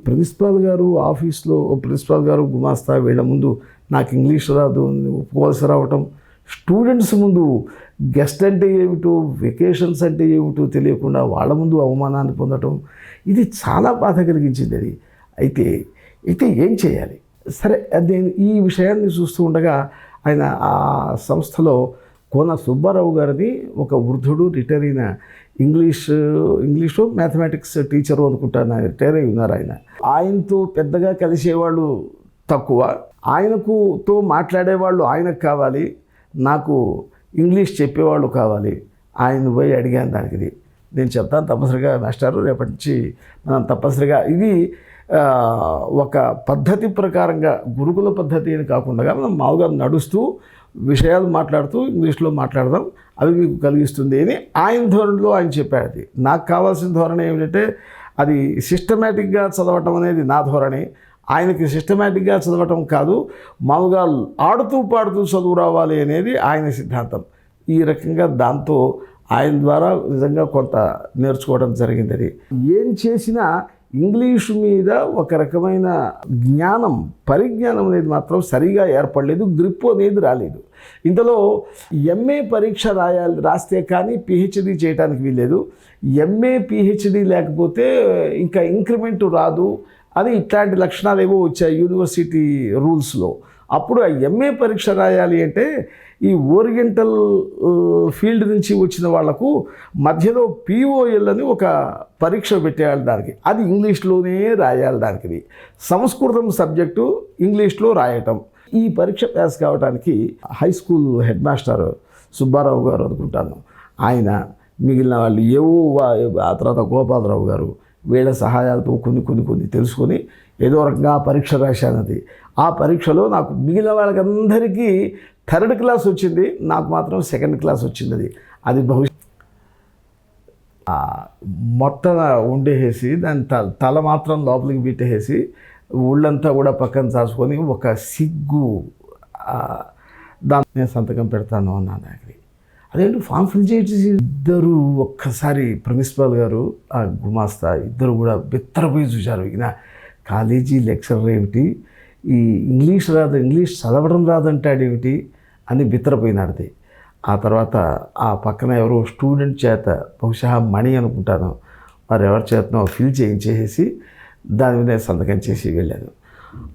ప్రిన్సిపాల్ గారు ఆఫీస్లో ప్రిన్సిపాల్ గారు గుమాస్తా వీళ్ళ ముందు నాకు ఇంగ్లీష్ రాదు ఒప్పుకోవాల్సి రావటం, స్టూడెంట్స్ ముందు గెస్ట్ అంటే ఏమిటో, వెకేషన్స్ అంటే ఏమిటో తెలియకుండా వాళ్ళ ముందు అవమానాన్ని పొందటం, ఇది చాలా బాధ కలిగించింది. అది అయితే ఏం చేయాలి? సరే, నేను ఈ విషయాన్ని చూస్తూ ఉండగా ఆయన ఆ సంస్థలో కోన సుబ్బారావు గారిని, ఒక వృద్ధుడు రిటైర్ అయిన ఇంగ్లీషు మ్యాథమెటిక్స్ టీచరు అనుకుంటాను, రిటైర్ అయి ఉన్నారు. ఆయనతో పెద్దగా కలిసేవాళ్ళు తక్కువ, ఆయనతో మాట్లాడేవాళ్ళు ఆయనకు కావాలి, నాకు ఇంగ్లీష్ చెప్పేవాళ్ళు కావాలి. ఆయన పోయి అడిగాను. దానికి నేను చెప్తాను తప్పనిసరిగా మాస్టారు, రేపటి నుంచి మనం తప్పనిసరిగా ఇది ఒక పద్ధతి ప్రకారంగా గురుకుల పద్ధతి అని కాకుండా మనం మామూలుగా నడుస్తూ విషయాలు మాట్లాడుతూ ఇంగ్లీష్లో మాట్లాడదాం, అవి మీకు కలిగిస్తుంది అని ఆయన ధోరణిలో ఆయన చెప్పాడు. అది నాకు కావాల్సిన ధోరణి ఏమిటంటే అది సిస్టమేటిక్గా చదవటం అనేది నా ధోరణి, ఆయనకి సిస్టమేటిక్గా చదవటం కాదు, మామూలుగా ఆడుతూ పాడుతూ చదువు రావాలి అనేది ఆయన సిద్ధాంతం. ఈ రకంగా దాంతో ఆయన ద్వారా నిజంగా కొంత నేర్చుకోవడం జరిగింది. అది ఏం చేసినా ఇంగ్లీషు మీద ఒక రకమైన పరిజ్ఞానం అనేది మాత్రం సరిగా ఏర్పడలేదు, గ్రిప్ అనేది రాలేదు. ఇంతలో ఎంఏ పరీక్ష రాస్తే కానీ పిహెచ్డి చేయడానికి వీల్లేదు, ఎంఏ పిహెచ్డి లేకపోతే ఇంకా ఇంక్రిమెంట్ రాదు అని ఇట్లాంటి లక్షణాలు ఏవో వచ్చాయి యూనివర్సిటీ రూల్స్లో. అప్పుడు ఆ ఎంఏ పరీక్ష రాయాలి అంటే ఈ ఓరియంటల్ ఫీల్డ్ నుంచి వచ్చిన వాళ్లకు మధ్యలో పిఓఎల్ అని ఒక పరీక్ష పెట్టేయాలి దానికి, అది ఇంగ్లీష్లోనే రాయాలి. దానికి సంస్కృతం సబ్జెక్టు ఇంగ్లీష్లో రాయటం. ఈ పరీక్ష పాస్ కావడానికి high school head master Subbarao గారు అనుకుంటాను, ఆయన మిగిలిన వాళ్ళు ఏవో, ఆ తర్వాత గోపాలరావు గారు, వీళ్ళ సహాయాలతో కొన్ని తెలుసుకొని ఏదో రకంగా ఆ పరీక్ష రాశానది. ఆ పరీక్షలో నాకు మిగిలిన వాళ్ళకందరికీ 3rd క్లాస్ వచ్చింది, నాకు మాత్రం 2nd క్లాస్ వచ్చింది. అది మొత్తం ఉండేసి దాని తల మాత్రం లోపలికి పెట్టేసి ఒళ్ళంతా కూడా పక్కన చాచుకొని ఒక సిగ్గు దాన్ని నేను సంతకం పెడతాను అన్నాను. అదేంటి ఫామ్ ఫిల్ చేసి ఇద్దరు ఒక్కసారి ప్రిన్సిపాల్ గారు ఆ గుమాస్తా ఇద్దరు కూడా బిత్తరపోయి చూశారు. ఈయన కాలేజీ లెక్చరర్ ఏమిటి, ఈ ఇంగ్లీష్ రాదు, ఇంగ్లీష్ చదవడం రాదంటాడేమిటి అని బిత్తరపోయినాడు. ఆ తర్వాత ఆ పక్కన ఎవరో స్టూడెంట్ చేత, బహుశా మణి అనుకుంటాను, వారు ఎవరి చేతనో ఫిల్ చేయించేసి దాని మీద సంతకం చేసి వెళ్ళాను.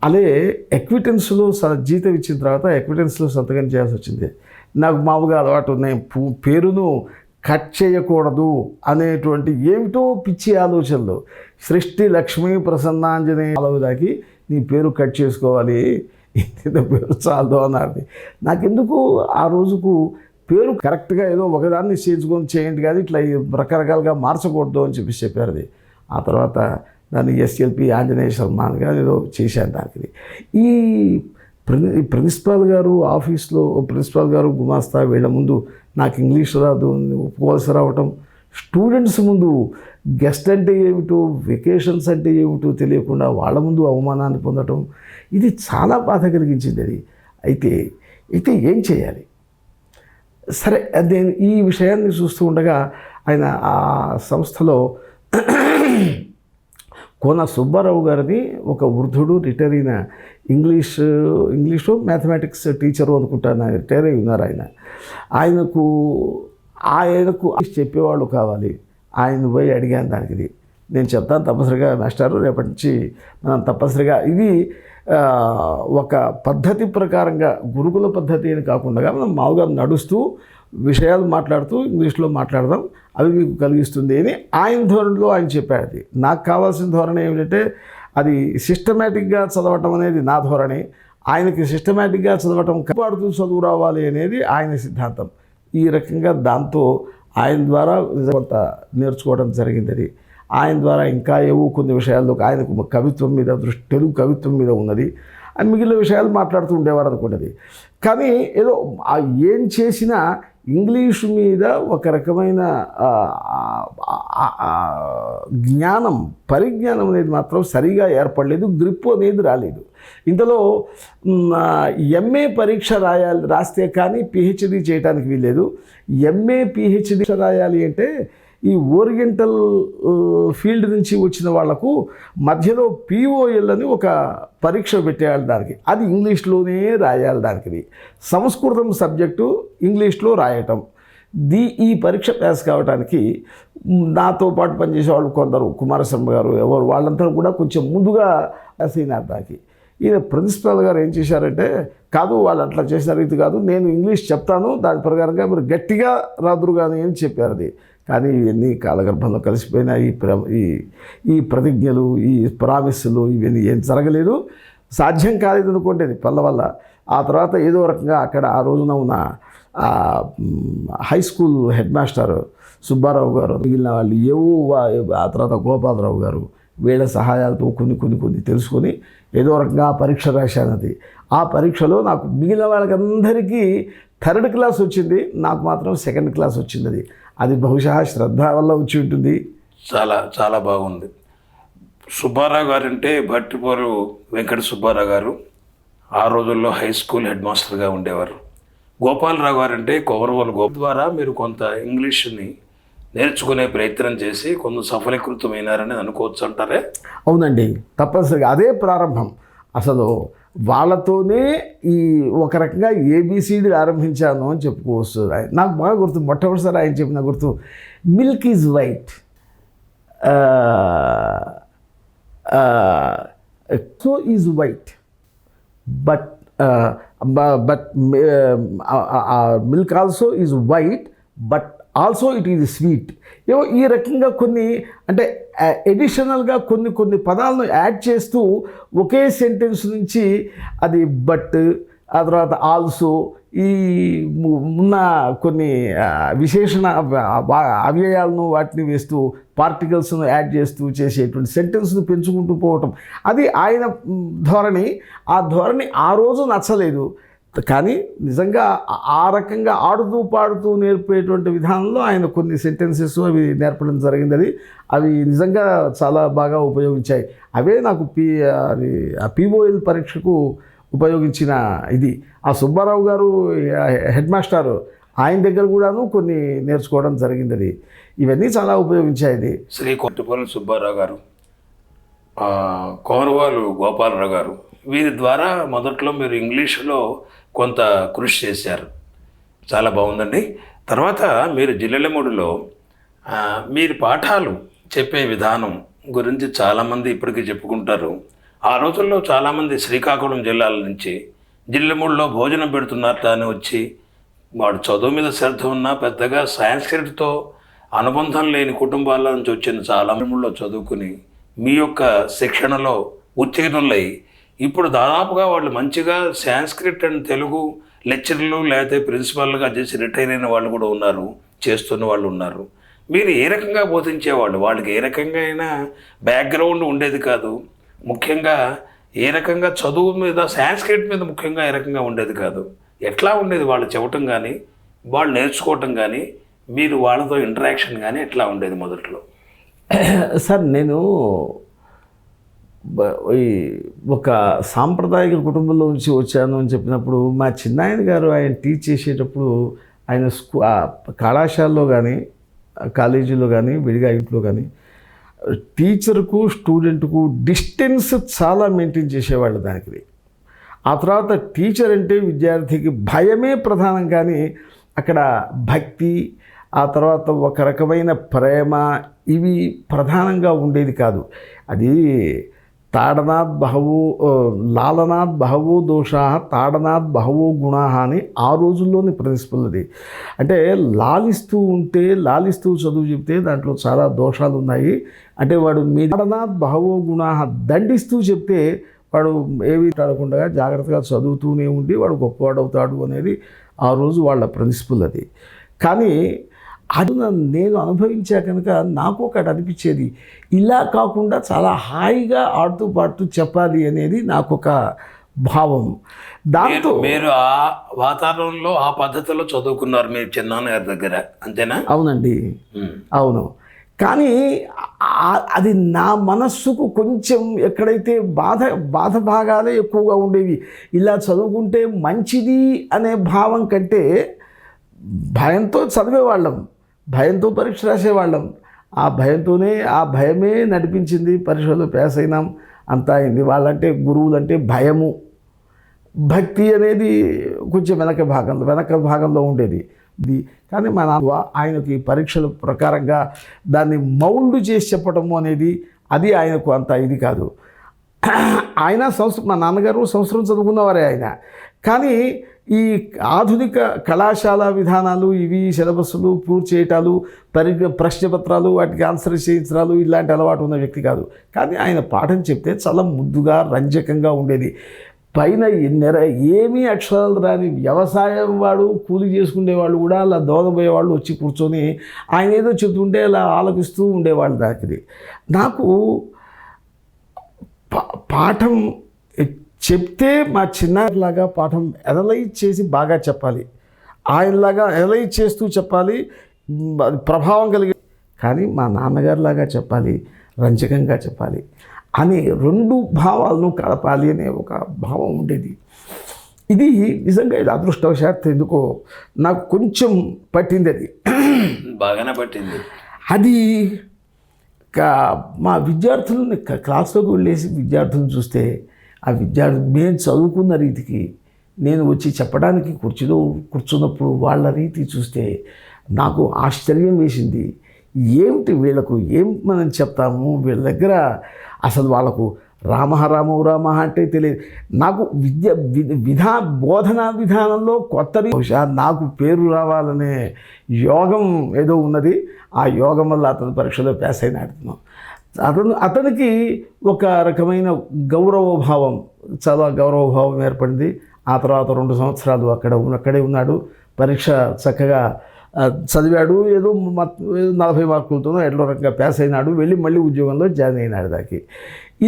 అదే ఎక్విటెన్స్లో జీతం ఇచ్చిన తర్వాత ఎక్విటెన్స్లో సంతకం చేయాల్సి వచ్చింది. నాకు మామూలుగా అలవాటు ఉన్నాయి, పేరును కట్ చేయకూడదు అనేటువంటి ఏమిటో పిచ్చి ఆలోచనలు. సృష్టి లక్ష్మీ ప్రసన్నాంజనేయ దాకి నీ పేరు కట్ చేసుకోవాలి, ఇంత పేరు చాలదు అన్నది. నాకెందుకు ఆ రోజుకు పేరు కరెక్ట్గా ఏదో ఒకదాన్ని చేయండి కాదు, ఇట్లా రకరకాలుగా మార్చకూడదు అని చెప్పారు. అది ఆ తర్వాత దాన్ని ఎస్ఎల్పి ఆంజనేయ శర్మ గారు ఏదో చేశాను దానికి. ఈ ప్రిన్సిపాల్ గారు ఆఫీస్లో ప్రిన్సిపాల్ గారు గుమాస్తా వీళ్ళ ముందు నాకు ఇంగ్లీష్ రాదు ఒప్పుకోవాల్సి రావటం, స్టూడెంట్స్ ముందు గెస్ట్ అంటే ఏమిటో వెకేషన్స్ అంటే ఏమిటో తెలియకుండా వాళ్ళ ముందు అవమానాన్ని పొందటం, ఇది చాలా బాధ కలిగించింది. అది అయితే ఏం చేయాలి? సరే, నేను ఈ విషయాన్ని చూస్తూ ఉండగా ఆయన ఆ సంస్థలో కోన సుబ్బారావు గారిని ఒక వృద్ధుడు రిటైర్ అయిన ఇంగ్లీషు మ్యాథమెటిక్స్ టీచరు అనుకుంటాను, ఆయన రిటైర్ అయి ఉన్నారు. ఆయనకు చెప్పేవాళ్ళు కావాలి. ఆయన పోయి అడిగాను దానికి. నేను చెప్తాను తప్పనిసరిగా మాస్టారు, రేపటి నుంచి మనం తప్పనిసరిగా ఇది ఒక పద్ధతి ప్రకారంగా గురుకుల పద్ధతి అని కాకుండా మనం మామూలుగా నడుస్తూ విషయాలు మాట్లాడుతూ ఇంగ్లీష్లో మాట్లాడదాం, అవి మీకు కలిగిస్తుంది అని ఆయన ధోరణిలో ఆయన చెప్పాడు. అది నాకు కావాల్సిన ధోరణి ఏమిటంటే అది సిస్టమేటిక్గా చదవటం అనేది నా ధోరణి, ఆయనకి సిస్టమేటిక్గా చదవటం కాపాడుతూ చదువు రావాలి అనేది ఆయన సిద్ధాంతం. ఈ రకంగా దాంతో ఆయన ద్వారా కొంత నేర్చుకోవడం జరిగింది. అది ఆయన ద్వారా ఇంకా ఏవో కొన్ని విషయాల్లో ఆయనకు కవిత్వం మీద దృష్టి, తెలుగు కవిత్వం మీద ఉన్నది, అని మిగిలిన విషయాలు మాట్లాడుతూ ఉండేవారు అనుకున్నది. కానీ ఏదో ఏం చేసినా ఇంగ్లీషు మీద ఒక రకమైన పరిజ్ఞానం అనేది మాత్రం సరిగా ఏర్పడలేదు, గ్రిప్ అనేది రాలేదు. ఇంతలో ఎంఏ పరీక్ష రాస్తే కానీ పిహెచ్డి చేయడానికి వీల్లేదు. ఎంఏ పిహెచ్డి రాయాలి అంటే ఈ ఓరియంటల్ ఫీల్డ్ నుంచి వచ్చిన వాళ్లకు మధ్యలో పిఓఎల్ అని ఒక పరీక్ష పెట్టేయాలి దానికి, అది ఇంగ్లీష్లోనే రాయాలి. దానికి సంస్కృతం సబ్జెక్టు ఇంగ్లీష్లో రాయటం. ఈ పరీక్ష పాస్ కావడానికి నాతో పాటు పనిచేసే వాళ్ళు కొందరు, కుమారశర్మ గారు ఎవరు, వాళ్ళంతా కూడా కొంచెం ముందుగా పాస్ అయినారు దానికి. ఈయన ప్రిన్సిపాల్ గారు ఏం చేశారంటే, కాదు వాళ్ళు అట్లా చేసిన రీతి కాదు, నేను ఇంగ్లీష్ చెప్తాను, దాని ప్రకారంగా మీరు గట్టిగా రాదురు కానీ అని చెప్పారు. అది కానీ ఇవన్నీ కాలగర్భంలో కలిసిపోయిన ఈ ప్రతిజ్ఞలు, ఈ ప్రామిస్సులు ఇవన్నీ ఏం జరగలేదు, సాధ్యం కాలేదు అనుకోండి అది పళ్ళ వల్ల. ఆ తర్వాత ఏదో రకంగా అక్కడ ఆ రోజున ఉన్న high school head master Subbarao గారు, మిగిలిన వాళ్ళు ఆ తర్వాత గోపాలరావు గారు, వీళ్ళ సహాయాలతో కొన్ని తెలుసుకొని ఏదో రకంగా ఆ పరీక్ష రాశాను. అది ఆ పరీక్షలో నాకు మిగిలిన వాళ్ళకందరికీ 3rd క్లాస్ వచ్చింది, నాకు మాత్రం 2nd క్లాస్ వచ్చింది. అది బహుశా శ్రద్ధ వల్ల వచ్చి ఉంటుంది. చాలా చాలా బాగుంది. సుబ్బారావు గారు అంటే భట్టిపోరు వెంకట సుబ్బారావు గారు ఆ రోజుల్లో హై స్కూల్ హెడ్ మాస్టర్గా ఉండేవారు. గోపాలరావు గారు అంటే కొమరవోలు ద్వారా మీరు కొంత ఇంగ్లీష్ని నేర్చుకునే ప్రయత్నం చేసి కొంత సఫలీకృతమైనారని అనుకోవచ్చు అంటారే? అవునండి, తప్పనిసరిగా అదే ప్రారంభం. అసలు వాళ్ళతోనే ఈ ఒక రకంగా ఏబిసిడి ఆరంభించాను అని చెప్పుకోవచ్చు. నాకు బాగా గుర్తు, మొట్టమొదటిసారి ఆయన చెప్పిన గుర్తు, milk is white, so is white, but milk also is white, but also it is sweet. ఏవో ఈ రకంగా కొన్ని అంటే ఎడిషనల్గా కొన్ని పదాలను యాడ్ చేస్తూ ఒకే సెంటెన్స్ నుంచి అది బట్, ఆ తర్వాత ఆల్సో, ఈ ఉన్న కొన్ని విశేషణ అవ్యయాలను వాటిని వేస్తూ పార్టికల్స్ను యాడ్ చేస్తూ చేసేటువంటి సెంటెన్స్ను పెంచుకుంటూ పోవటం, అది ఆయన ధోరణి. ఆ ధోరణి ఆ రోజు నచ్చలేదు, కానీ నిజంగా ఆ రకంగా ఆడుతూ పాడుతూ నేర్పేటువంటి విధానంలో ఆయన కొన్ని సెంటెన్సెస్ అవి నేర్పడం జరిగింది. అవి నిజంగా చాలా బాగా ఉపయోగించాయి. అవే నాకు పిఓఎల్ పరీక్షకు ఉపయోగించిన ఇది. ఆ సుబ్బారావు గారు హెడ్ మాస్టారు, ఆయన దగ్గర కూడాను కొన్ని నేర్చుకోవడం జరిగింది. ఇవన్నీ చాలా ఉపయోగించాయి. శ్రీ కొట్టపల్లి సుబ్బారావు గారు, కోమరవాలు గోపాలరావు గారు, వీరి ద్వారా మొదట్లో మీరు ఇంగ్లీషులో కొంత కృషి చేశారు. చాలా బాగుందండి. తర్వాత మీరు జిల్లెలమూడిలో మీరు పాఠాలు చెప్పే విధానం గురించి చాలామంది ఇప్పటికీ చెప్పుకుంటారు. ఆ రోజుల్లో చాలామంది శ్రీకాకుళం జిల్లాల నుంచి జిల్లెమూడిలో భోజనం పెడుతున్నారట అని వచ్చి, వాడు చదువు మీద శ్రద్ధ ఉన్నా పెద్దగా సాంస్క్రిట్తో అనుబంధం లేని కుటుంబాల నుంచి వచ్చిన చాలామందిలో చదువుకుని మీ యొక్క శిక్షణలో ఉత్తీర్ణులై ఇప్పుడు దాదాపుగా వాళ్ళు మంచిగా సాంస్క్రిట్ అండ్ తెలుగు లెక్చరర్లు లేకపోతే ప్రిన్సిపాల్గా చేసి రిటైర్ అయిన వాళ్ళు కూడా ఉన్నారు, చేస్తున్న వాళ్ళు ఉన్నారు. మీరు ఏ రకంగా బోధించేవాళ్ళు? వాళ్ళకి ఏ రకంగా అయినా బ్యాక్గ్రౌండ్ ఉండేది కాదు, ముఖ్యంగా ఏ రకంగా చదువు మీద, సాంస్క్రిట్ మీద ముఖ్యంగా ఏ రకంగా ఉండేది కాదు. ఎట్లా ఉండేది వాళ్ళు చెప్పటం కానీ, వాళ్ళు నేర్చుకోవటం కానీ, మీరు వాళ్ళతో ఇంటరాక్షన్ కానీ ఎట్లా ఉండేది మొదట్లో? సార్, నేను ఈ ఒక సాంప్రదాయక కుటుంబంలో నుంచి వచ్చాను అని చెప్పినప్పుడు, మా చిన్నాయన గారు ఆయన టీచ్ చేసేటప్పుడు ఆయన కళాశాలలో కానీ కాలేజీలో కానీ విడిగా ఇంట్లో కానీ టీచర్కు స్టూడెంట్కు డిస్టెన్స్ చాలా మెయింటైన్ చేసేవాళ్ళు దానికి. ఆ తర్వాత టీచర్ అంటే విద్యార్థికి భయమే ప్రధానం, కానీ అక్కడ భక్తి, ఆ తర్వాత ఒక రకమైన ప్రేమ, ఇవి ప్రధానంగా ఉండేది కాదు. అది తాడనాత్ బహవో లాలనాత్ బహవో దోషా తాడనాత్ బహవో గుణా అని ఆ రోజుల్లోని ప్రిన్సిపల్ అది. అంటే లాలిస్తూ చదువు చెప్తే దాంట్లో చాలా దోషాలు ఉన్నాయి. అంటే వాడు మీ తాడనాత్ బహవో గుణా దండిస్తూ చెప్తే వాడు ఏవి తాడకుండా జాగ్రత్తగా చదువుతూనే ఉండి వాడు గొప్పవాడు అవుతాడు అనేది ఆ రోజు వాళ్ళ ప్రిన్సిపల్ అది. కానీ అది నేను అనుభవించా కనుక నాకు ఒకటి అనిపించేది, ఇలా కాకుండా చాలా హాయిగా ఆడుతూ పాడుతూ చెప్పాలి అనేది నాకు ఒక భావం. దాంతో మీరు ఆ వాతావరణంలో ఆ పద్ధతిలో చదువుకున్నారు మీ చిన్నాన్నగారి దగ్గర, అంతేనా? అవునండి, అవును. కానీ అది నా మనస్సుకు కొంచెం ఎక్కడైతే బాధ భాగాలే ఎక్కువగా ఉండేవి. ఇలా చదువుకుంటే మంచిది అనే భావం కంటే భయంతో చదివేవాళ్ళం, భయంతో పరీక్ష రాసేవాళ్ళం. ఆ భయమే నడిపించింది. పరీక్షలో పాస్ అయినాం, అంతా అయింది. వాళ్ళంటే గురువులంటే భయము, భక్తి అనేది కొంచెం వెనక భాగంలో ఉండేది. కానీ మా నాన్న ఆయనకి పరీక్షల ప్రకారంగా దాన్ని మౌల్డ్ చేసి చెప్పటము అనేది అది ఆయనకు అంత ఇది కాదు. ఆయన మా నాన్నగారు సంవత్సరం చదువుకున్నవారే ఆయన. కానీ ఈ ఆధునిక కళాశాల విధానాలు, ఇవి సిలబస్లు పూర్తి చేయటాలు, ప్రశ్నపత్రాలు, వాటికి ఆన్సర్ చేయించడాలు ఇలాంటి అలవాటు ఉన్న వ్యక్తి కాదు. కానీ ఆయన పాఠం చెప్తే చాలా ముద్దుగా రంజకంగా ఉండేది. పైన ఏమీ అక్షరాలు రాని వ్యవసాయం వాడు, కూలి చేసుకునేవాళ్ళు కూడా అలా దోదపోయేవాళ్ళు వచ్చి కూర్చొని ఆయన ఏదో చెప్తుంటే అలా ఆలపిస్తూ ఉండేవాళ్ళు. నాకు పాఠం చెప్తే మా చిన్నారిలాగా పాఠం అనలైజ్ చేసి బాగా చెప్పాలి, ఆయనలాగా అనలైజ్ చేస్తూ చెప్పాలి, ప్రభావం కలిగి. కానీ మా నాన్నగారిలాగా చెప్పాలి, రంజకంగా చెప్పాలి అని రెండు భావాలను కలపాలి అనే ఒక భావం ఉండేది. ఇది నిజంగా ఇది అదృష్టవశాత్తు ఎందుకో నాకు కొంచెం పట్టింది, అది బాగానే పట్టింది. అది మా విద్యార్థులను క్లాస్లోకి వెళ్ళేసి విద్యార్థులను చూస్తే, ఆ విద్యార్థులు మేము చదువుకున్న రీతికి నేను వచ్చి చెప్పడానికి కుర్చీలో కూర్చున్నప్పుడు వాళ్ళ రీతి చూస్తే నాకు ఆశ్చర్యం వేసింది. ఏమిటి వీళ్ళకు ఏం మనం చెప్తాము, వీళ్ళ దగ్గర అసలు వాళ్ళకు రామ అంటే తెలియదు. నాకు బోధనా విధానంలో కొత్తది. బహుశా నాకు పేరు రావాలనే యోగం ఏదో ఉన్నది. ఆ యోగం వల్ల అతను పరీక్షలో పాస్ అయినాడుతున్నాం. అతనికి ఒక రకమైన చాలా గౌరవభావం ఏర్పడింది. ఆ తర్వాత 2 సంవత్సరాలు అక్కడే ఉన్నాడు. పరీక్ష చక్కగా చదివాడు. ఏదో 40 మార్కులతోనో ఎట్లా రకంగా పాస్ అయినాడు. వెళ్ళి మళ్ళీ ఉద్యోగంలో జాయిన్ అయినాడు.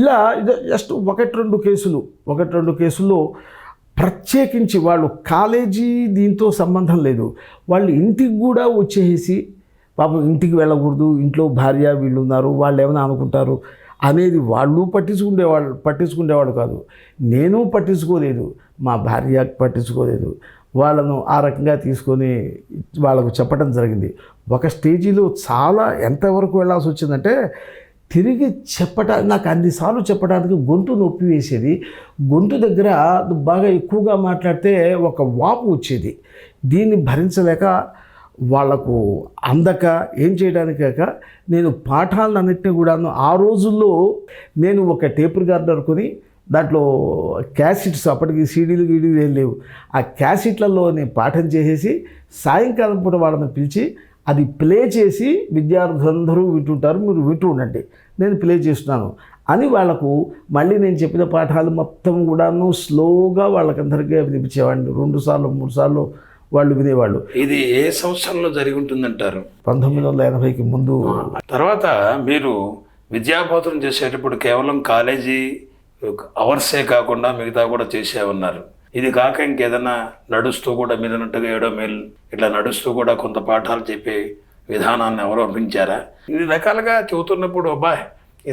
ఇలా జస్ట్ 1-2 కేసుల్లో ప్రత్యేకించి వాళ్ళు కాలేజీ దీంతో సంబంధం లేదు, వాళ్ళు ఇంటికి కూడా వచ్చేసి పాపం ఇంటికి వెళ్ళకూడదు, ఇంట్లో భార్య వీళ్ళు ఉన్నారు, వాళ్ళు ఏమైనా అనుకుంటారు అనేది వాళ్ళు పట్టించుకునేవాళ్ళు కాదు. నేను పట్టించుకోలేదు, మా భార్య పట్టించుకోలేదు. వాళ్ళను ఆ రకంగా తీసుకొని వాళ్ళకు చెప్పడం జరిగింది. ఒక స్టేజీలో చాలా ఎంతవరకు వెళ్ళాల్సి వచ్చిందంటే, తిరిగి నాకు అన్నిసార్లు చెప్పడానికి గొంతు నొప్పి వేసేది. గొంతు దగ్గర బాగా ఎక్కువగా మాట్లాడితే ఒక వాపు వచ్చేది. దీన్ని భరించలేక వాళ్లకు అందక ఏం చేయడానికి కాక నేను పాఠాలన్నింటినీ కూడాను ఆ రోజుల్లో నేను ఒక టేప్ రికార్డర్ కొని దాంట్లో క్యాసెట్స్, అప్పటికి సీడీలు ఏం లేవు, ఆ క్యాసెట్లలో నేను పాఠం చేసేసి సాయంకాలం పూట వాళ్ళని పిలిచి అది ప్లే చేసి విద్యార్థులందరూ వింటుంటారు, మీరు వింటూ ఉండండి, నేను ప్లే చేస్తున్నాను అని వాళ్లకు మళ్ళీ నేను చెప్పిన పాఠాలు మొత్తం కూడాను స్లోగా వాళ్ళకందరికీ వినిపించేవాడిని. 2 సార్లు 3 సార్లు వాళ్ళు వినేవాళ్ళు. ఇది ఏ సంవత్సరంలో జరిగి ఉంటుందంటారు? 1980కి ముందు. తర్వాత మీరు విద్యాబోధన చేసేటప్పుడు కేవలం కాలేజీ అవర్సే కాకుండా మిగతా కూడా చేసే ఉన్నారు. ఇది కాక ఇంకేదైనా నడుస్తూ కూడా మీరు అన్నట్టుగా 7 మైళ్ళు ఇట్లా నడుస్తూ కూడా కొంత పాఠాలు చెప్పే విధానాన్ని అవలంబించారా? ఇన్ని రకాలుగా చెబుతున్నప్పుడు అబ్బాయి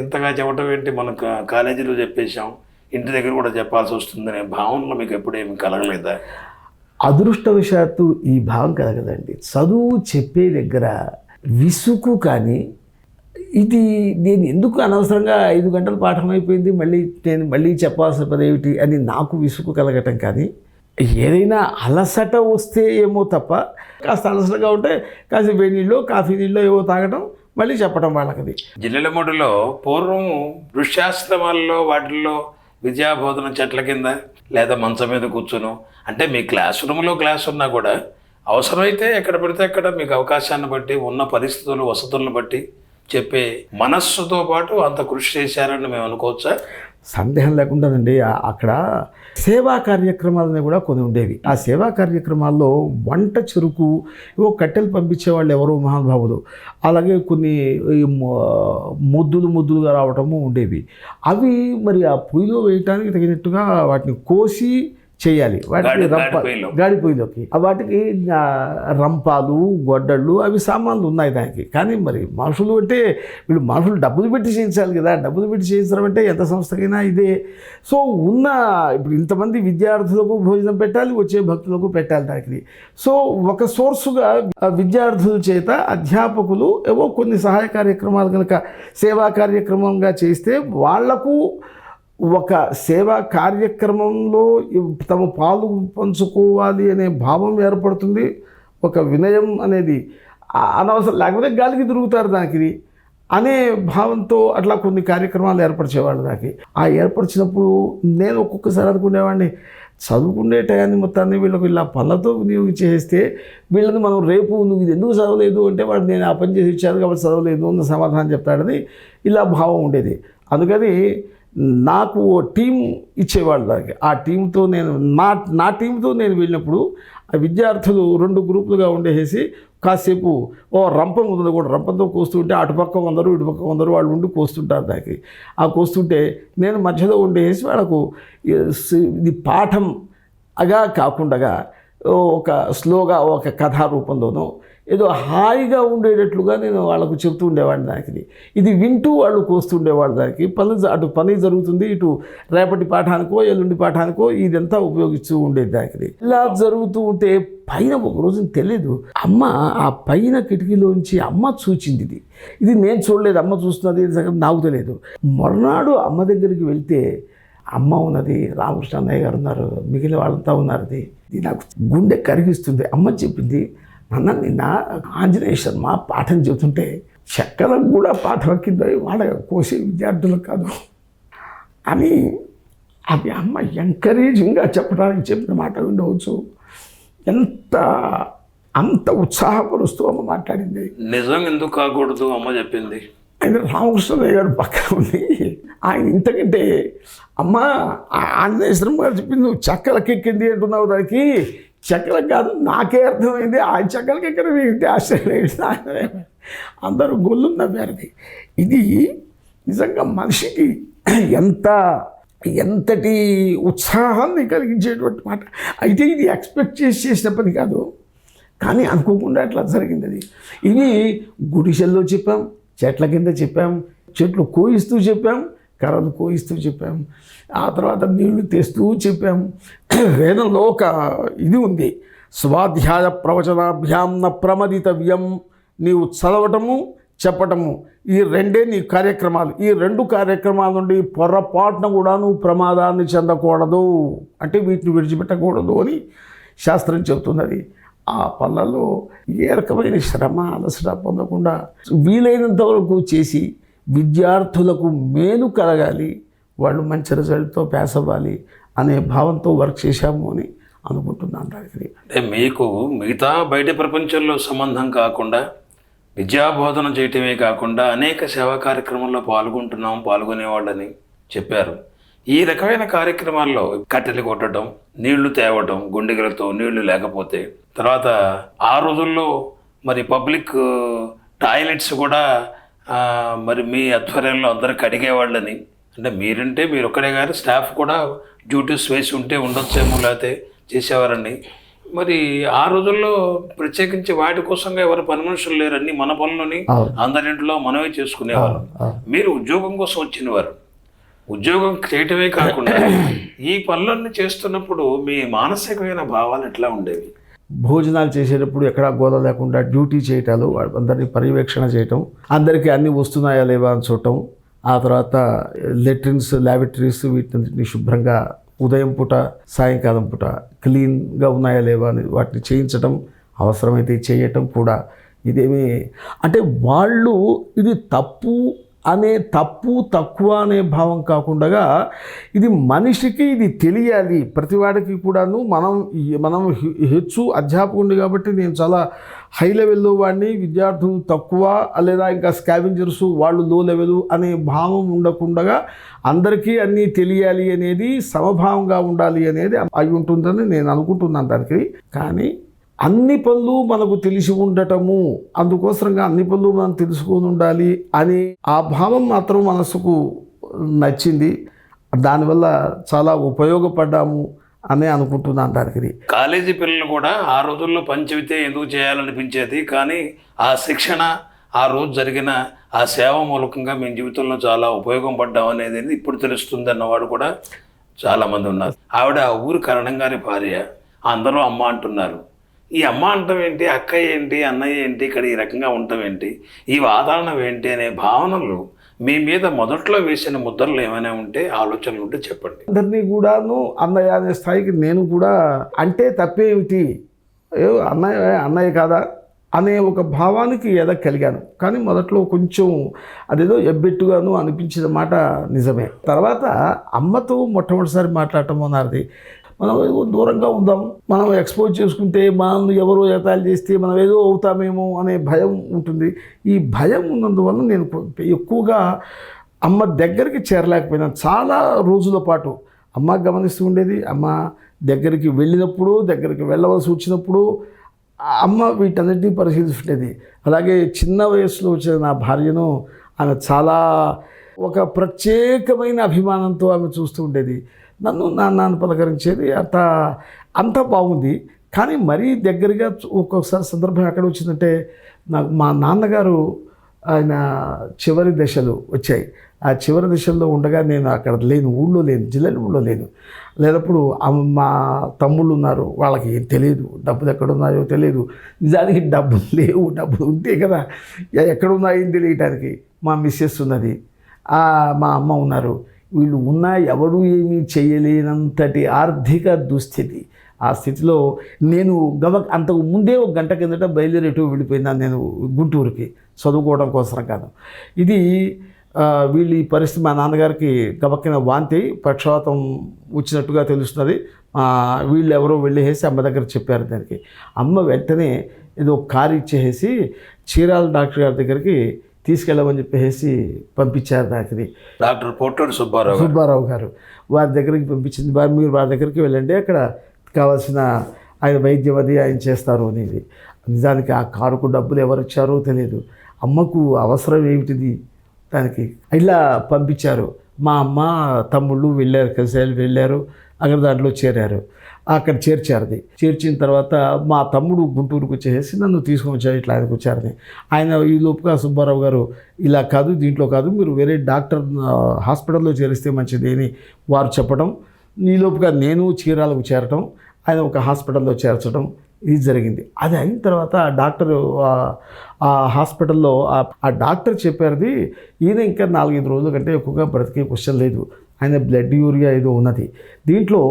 ఇంతగా చెప్పడం ఏంటి, మనం కాలేజీలో చెప్పేశాం, ఇంటి దగ్గర కూడా చెప్పాల్సి వస్తుందనే భావనలో మీకు ఎప్పుడేమి కలగలేదా? అదృష్టవశాత్తు ఈ భావం కలగదండి. చదువు చెప్పే దగ్గర విసుగు కానీ, ఇది నేను ఎందుకు అనవసరంగా 5 గంటల పాఠం అయిపోయింది నేను మళ్ళీ చెప్పాల్సిన పదేమిటి అని నాకు విసుగు కలగటం కానీ, ఏదైనా అలసట వస్తే ఏమో తప్ప, కాస్త అలసటగా ఉంటే కాస్త వేడి నీళ్ళు కాఫీ నీళ్ళు ఏవో తాగటం మళ్ళీ చెప్పడం వాళ్ళకది. జిల్లెలమూడిలో పూర్వం ఋష్యాశ్రమాల్లో వాటిల్లో విద్యాబోధన చెట్ల కింద లేదా మంచం మీద కూర్చును, అంటే మీ క్లాస్ రూమ్లో క్లాస్ ఉన్నా కూడా అవసరమైతే ఎక్కడ పడితే అక్కడ మీకు అవకాశాన్ని బట్టి ఉన్న పరిస్థితులు వసతులను బట్టి చెప్పే మనస్సుతో పాటు అంత కృషి చేశారని మేము అనుకోవచ్చా? సందేహం లేకుండానండి. అక్కడ సేవా కార్యక్రమాలని కూడా కొన్ని ఉండేవి. ఆ సేవా కార్యక్రమాల్లో వంట చెరుకు కట్టెలు పంపించేవాళ్ళు ఎవరో మహానుభావులు, అలాగే కొన్ని ముద్దులుగా రావటము ఉండేవి. అవి మరి ఆ పొయ్యిలో వేయటానికి తగినట్టుగా వాటిని కోసి చేయాలి. వాటికి గాడి పొయ్యిలోకి వాటికి రంపాలు గొడ్డళ్ళు అవి సామాన్లు ఉన్నాయి దానికి. కానీ మరి మనుషులు అంటే వీళ్ళు మనుషులు డబ్బులు పెట్టి చేయించాలి కదా, డబ్బులు పెట్టి చేయించడం అంటే ఎంత సంస్థకైనా ఇదే. సో ఇప్పుడు ఇంతమంది విద్యార్థులకు భోజనం పెట్టాలి, వచ్చే భక్తులకు పెట్టాలి దానికి. సో ఒక సోర్సుగా విద్యార్థుల చేత అధ్యాపకులు ఏవో కొన్ని సహాయ కార్యక్రమాలు కనుక సేవా కార్యక్రమంగా చేస్తే వాళ్లకు ఒక సేవా కార్యక్రమంలో తమ పాలు పంచుకోవాలి అనే భావం ఏర్పడుతుంది. ఒక వినయం అనేది అనవసరం, లేకపోతే గాలికి తిరుగుతారు దానికి అనే భావంతో అట్లా కొన్ని కార్యక్రమాలు ఏర్పరిచేవాళ్ళు దానికి. ఆ ఏర్పరిచినప్పుడు నేను ఒక్కొక్కసారి అనుకునేవాడిని, చదువుకునే టయాన్ని మొత్తాన్ని వీళ్ళకి ఇలా పనులతో వినియోగించేస్తే వీళ్ళని మనం రేపు నువ్వు ఇది ఎందుకు చదవలేదు అంటే వాడు నేను ఆ పని చేసి ఇచ్చాను కాబట్టి చదవలేదు అన్న సమాధానం చెప్తాడని ఇలా భావం ఉండేది. అందుకని నాకు ఓ టీం ఇచ్చేవాళ్ళు దానికి. ఆ టీంతో నేను నా టీంతో నేను వెళ్ళినప్పుడు ఆ విద్యార్థులు 2 గ్రూపులుగా ఉండేసి కాసేపు రంపం ఉంది కూడా, రంపంతో కోస్తుంటే అటుపక్క 100 ఇటుపక్క 100 వాళ్ళు ఉండి కోస్తుంటారు దానికి. ఆ కోస్తుంటే నేను మధ్యలో ఉండేసి వాళ్ళకు ఇది పాఠం అగా కాకుండా ఒక స్లోగా ఒక కథా రూపంలోనో ఏదో హాయిగా ఉండేటట్లుగా నేను వాళ్ళకు చెప్తూ ఉండేవాడిని దానికి. ఇది వింటూ వాళ్ళు కోస్తుండేవాళ్ళు దానికి. అటు పని జరుగుతుంది, ఇటు రేపటి పాఠానికో ఎల్లుండి పాఠానికో ఇదంతా ఉపయోగిస్తూ ఉండేది దానికి. ఇలా జరుగుతూ ఉంటే పైన ఒక రోజు తెలియదు, అమ్మ ఆ పైన కిటికీలోంచి అమ్మ చూచింది. ఇది నేను చూడలేదు, అమ్మ చూస్తున్నది నాకు తెలియదు. మర్నాడు అమ్మ దగ్గరికి వెళ్తే అమ్మ ఉన్నది, రామకృష్ణ అన్నయ్య గారు ఉన్నారు, మిగిలిన వాళ్ళంతా ఉన్నారు. ఇది నాకు గుండె కరిగిస్తుంది. అమ్మ చెప్పింది, నిన్న ఆంజనేయ శర్మ పాఠం చెబుతుంటే చెక్కలకు కూడా పాఠం కింద వాళ్ళ కోసే విద్యార్థులకు కాదు అని అది అమ్మ ఎంకరేజింగ్గా చెప్పడానికి చెప్పిన మాట ఉండవచ్చు. అంత ఉత్సాహపరుస్తూ అమ్మ మాట్లాడింది. నిజం ఎందుకు కాకూడదు అమ్మ చెప్పింది. ఆయన రామకృష్ణయ్య గారు పక్కన ఉంది. ఆయన ఇంతకంటే అమ్మ ఆంజనేయ శర్మ గారు చెప్పింది నువ్వు చెక్కలకి ఎక్కింది అంటున్నావు, దానికి చెక్కలకు కాదు నాకే అర్థమైంది. ఆ చెక్కలకి ఎక్కడ ఏంటి ఆశ్చర్యం, అందరూ గొల్లు నవ్వారది. ఇది నిజంగా మనిషికి ఎంతటి ఉత్సాహాన్ని కలిగించేటువంటి మాట. అయితే ఇది ఎక్స్పెక్ట్ చేసిన పని కాదు, కానీ అనుకోకుండా అట్లా జరిగింది. అది ఇది గుడిసెల్లో చెప్పాం, చెట్ల కింద చెప్పాం, చెట్లు కోయిస్తూ చెప్పాం, కర్రలు కోయిస్తూ చెప్పాం, ఆ తర్వాత నీళ్లు తెస్తూ చెప్పాం. వేదంలో ఒక ఇది ఉంది, స్వాధ్యాయ ప్రవచనాభ్యాం న ప్రమదితవ్యం. నీవు చదవటము చెప్పటము ఈ రెండే నీ కార్యక్రమాలు. ఈ 2 కార్యక్రమాల నుండి పొరపాటున కూడా నువ్వు ప్రమాదాన్ని చెందకూడదు, అంటే వీటిని విడిచిపెట్టకూడదు అని శాస్త్రం చెబుతున్నది. ఆ పనులలో ఏ రకమైన శ్రమ అలసట పొందకుండా వీలైనంత వరకు చేసి విద్యార్థులకు మేలు కలగాలి, వాళ్ళు మంచి రిజల్ట్తో పాస్ అవ్వాలి అనే భావంతో వర్క్ చేశాము అని అనుకుంటున్నాను. అంటే మీకు మిగతా బయట ప్రపంచంలో సంబంధం కాకుండా విద్యాబోధన చేయటమే కాకుండా అనేక సేవా కార్యక్రమాల్లో పాల్గొనేవాళ్ళని చెప్పారు. ఈ రకమైన కార్యక్రమాల్లో కట్టెలు కొట్టడం, నీళ్లు తేవడం, గుండెగలతో నీళ్లు లేకపోతే తర్వాత ఆ రోజుల్లో మరి పబ్లిక్ టాయిలెట్స్ కూడా మరి మీ ఆధ్వర్యంలో అందరికి అడిగేవాళ్ళని, అంటే మీరంటే మీరు ఒక్కడే గారు స్టాఫ్ కూడా డ్యూటీస్ వేసి ఉంటే ఉండొచ్చేమో, లేకపోతే చేసేవారని. మరి ఆ రోజుల్లో ప్రత్యేకించి వాటి కోసంగా ఎవరు పని మనుషులు లేరు, అన్ని మన పనులని అందరింట్లో మనమే చేసుకునేవారు. మీరు ఉద్యోగం కోసం వచ్చినవారు, ఉద్యోగం చేయటమే కాకుండా ఈ పనులన్నీ చేస్తున్నప్పుడు మీ మానసికమైన భావాలు ఎట్లా ఉండేవి? భోజనాలు చేసేటప్పుడు ఎక్కడా గోల లేకుండా డ్యూటీ చేయటాలు, అందరినీ పర్యవేక్షణ చేయటం, అందరికీ అన్నీ వస్తున్నాయా లేవా అని చూడటం, ఆ తర్వాత లెట్రిన్స్, ల్యాబరేటరీస్ వీటిని శుభ్రంగా ఉదయం పూట సాయంకాలం పూట క్లీన్గా ఉన్నాయా లేవా అని వాటిని చేయించడం, అవసరమైతే చేయటం కూడా. ఇదేమి అంటే వాళ్ళు ఇది తప్పు తక్కువ అనే భావం కాకుండా ఇది మనిషికి ఇది తెలియాలి, ప్రతివాడికి కూడాను. మనం హెచ్చు అధ్యాపకుడిని కాబట్టి నేను చాలా హై లెవెల్లో వాడిని, విద్యార్థులు తక్కువ లేదా ఇంకా స్కావెంజర్స్ వాళ్ళు లో లెవెల్ అనే భావం ఉండకుండా అందరికీ అన్నీ తెలియాలి అనేది, సమభావంగా ఉండాలి అనేది అయి ఉంటుందని నేను అనుకుంటున్నాను దానికి. కానీ అన్ని పనులు మనకు తెలిసి ఉండటము, అందుకోసంగా అన్ని పనులు మనం తెలుసుకొని ఉండాలి అని ఆ భావం మాత్రం మనసుకు నచ్చింది. దానివల్ల చాలా ఉపయోగపడ్డాము అని అనుకుంటున్నాను దానికి. కాలేజీ పిల్లలు కూడా ఆ రోజుల్లో పని చెబితే ఎందుకు చేయాలనిపించేది, కానీ ఆ శిక్షణ, ఆ రోజు జరిగిన ఆ సేవ మూలకంగా మేము జీవితంలో చాలా ఉపయోగం పడ్డాం అనేది ఇప్పుడు తెలుస్తుంది అన్నవాడు కూడా చాలామంది ఉన్నారు. ఆవిడ ఊరు కరణం గారి భార్య, అందరూ అమ్మ అంటున్నారు. ఈ అమ్మ అంటాం ఏంటి, అక్కయ్య ఏంటి, అన్నయ్య ఏంటి, ఇక్కడ ఈ రకంగా ఉండటం ఏంటి, ఈ వాతావరణం ఏంటి అనే భావనలు మీ మీద మొదట్లో వేసిన ముద్రలు ఏమైనా ఉంటే, ఆలోచనలు ఉంటే చెప్పండి. అందరినీ కూడాను అన్నయ్య అనే స్థాయికి నేను కూడా అంటే తప్పేమిటి, అన్నయ్య కాదా అనే ఒక భావానికి ఎదగలిగాను. కానీ మొదట్లో కొంచెం అదేదో ఎబ్బెట్టుగాను అనిపించిన మాట నిజమే. తర్వాత అమ్మతో మొట్టమొదటిసారి మాట్లాడటం అన్నది, మనం ఏదో దూరంగా ఉందాం, మనం ఎక్స్పోజ్ చేసుకుంటే మనం ఎవరో ఎగతాళి చేస్తే మనం ఏదో అవుతామేమో అనే భయం ఉంటుంది. ఈ భయం ఉన్నందువల్ల నేను ఎక్కువగా అమ్మ దగ్గరికి చేరలేకపోయినాను. చాలా రోజుల పాటు అమ్మ గమనిస్తూ ఉండేది. అమ్మ దగ్గరికి వెళ్ళినప్పుడు, దగ్గరికి వెళ్ళవలసి వచ్చినప్పుడు అమ్మ వీటన్నిటినీ పరిశీలిస్తుండేది. అలాగే చిన్న వయసులో వచ్చిన నా భార్యను ఆమె చాలా ఒక ప్రత్యేకమైన అభిమానంతో ఆమె చూస్తూ ఉండేది. నన్ను నాన్న పలకరించేది. అంత బాగుంది. కానీ మరీ దగ్గరగా ఒక్కొక్కసారి సందర్భం ఎక్కడ వచ్చిందంటే, నాకు మా నాన్నగారు ఆయన చివరి దశలు వచ్చాయి. ఆ చివరి దశల్లో ఉండగా నేను అక్కడ లేను, ఊళ్ళో లేను, జిల్లాలో లేను. లేనప్పుడు మా తమ్ముళ్ళు ఉన్నారు, వాళ్ళకి ఏం తెలియదు, డబ్బులు ఎక్కడున్నాయో తెలియదు. నిజానికి డబ్బులు లేవు, డబ్బులు ఉంటే కదా ఎక్కడున్నాయో తెలియటానికి. మా మిస్సెస్ ఉన్నది, మా అమ్మ ఉన్నారు. వీళ్ళు ఉన్నా ఎవరు ఏమీ చేయలేనంతటి ఆర్థిక దుస్థితి. ఆ స్థితిలో నేను అంతకు ముందే ఒక గంట కిందట బయలుదేరేటూ వెళ్ళిపోయినాను నేను గుంటూరుకి చదువుకోవడం కోసం కాదు. ఇది వీళ్ళు ఈ పరిస్థితి మా నాన్నగారికి గబక్కిన వాంతి, పక్షవాతం వచ్చినట్టుగా తెలుస్తున్నది. వీళ్ళు ఎవరో వెళ్ళేసి అమ్మ దగ్గర చెప్పారు. దానికి అమ్మ వెంటనే ఏదో కారు ఇచ్చేసి చీరాల డాక్టర్ గారి దగ్గరికి తీసుకెళ్ళమని చెప్పేసి పంపించారు. దానికి డాక్టర్ పోటూరి సుబ్బారావు గారు వారి దగ్గరికి పంపించింది. మీరు వారి దగ్గరికి వెళ్ళండి, అక్కడ కావాల్సిన ఆయన వైద్యం అది ఆయన చేస్తారు అనేది. నిజానికి ఆ కారుకు డబ్బులు ఎవరు ఇచ్చారో తెలియదు. అమ్మకు అవసరం ఏమిటిది దానికి ఇలా పంపించారు. మా అమ్మ తమ్ముళ్ళు వెళ్ళారు, కలిసి వెళ్ళారు, అక్కడ దాంట్లో చేరారు. అక్కడ చేర్చారు. చేర్చిన తర్వాత మా తమ్ముడు గుంటూరుకు వచ్చేసి నన్ను తీసుకొని వచ్చారు, ఇట్లా ఆయనకు వచ్చారని. ఆయన ఈ లోపుగా సుబ్బారావు గారు ఇలా కాదు, దీంట్లో కాదు, మీరు వేరే డాక్టర్ హాస్పిటల్లో చేరిస్తే మంచిది అని వారు చెప్పడం. ఈ లోపుగా నేను చీరాలకు చేరటం, ఆయన ఒక హాస్పిటల్లో చేర్చడం, ఇది జరిగింది. అది అయిన తర్వాత ఆ డాక్టర్ ఆ హాస్పిటల్లో ఆ డాక్టర్ చెప్పారది, ఈయన ఇంకా 4-5 రోజుల కంటే ఎక్కువగా బ్రతికే క్వశ్చన్ లేదు, ఆయన బ్లడ్ యూరియా ఏదో ఉన్నది, దీంట్లో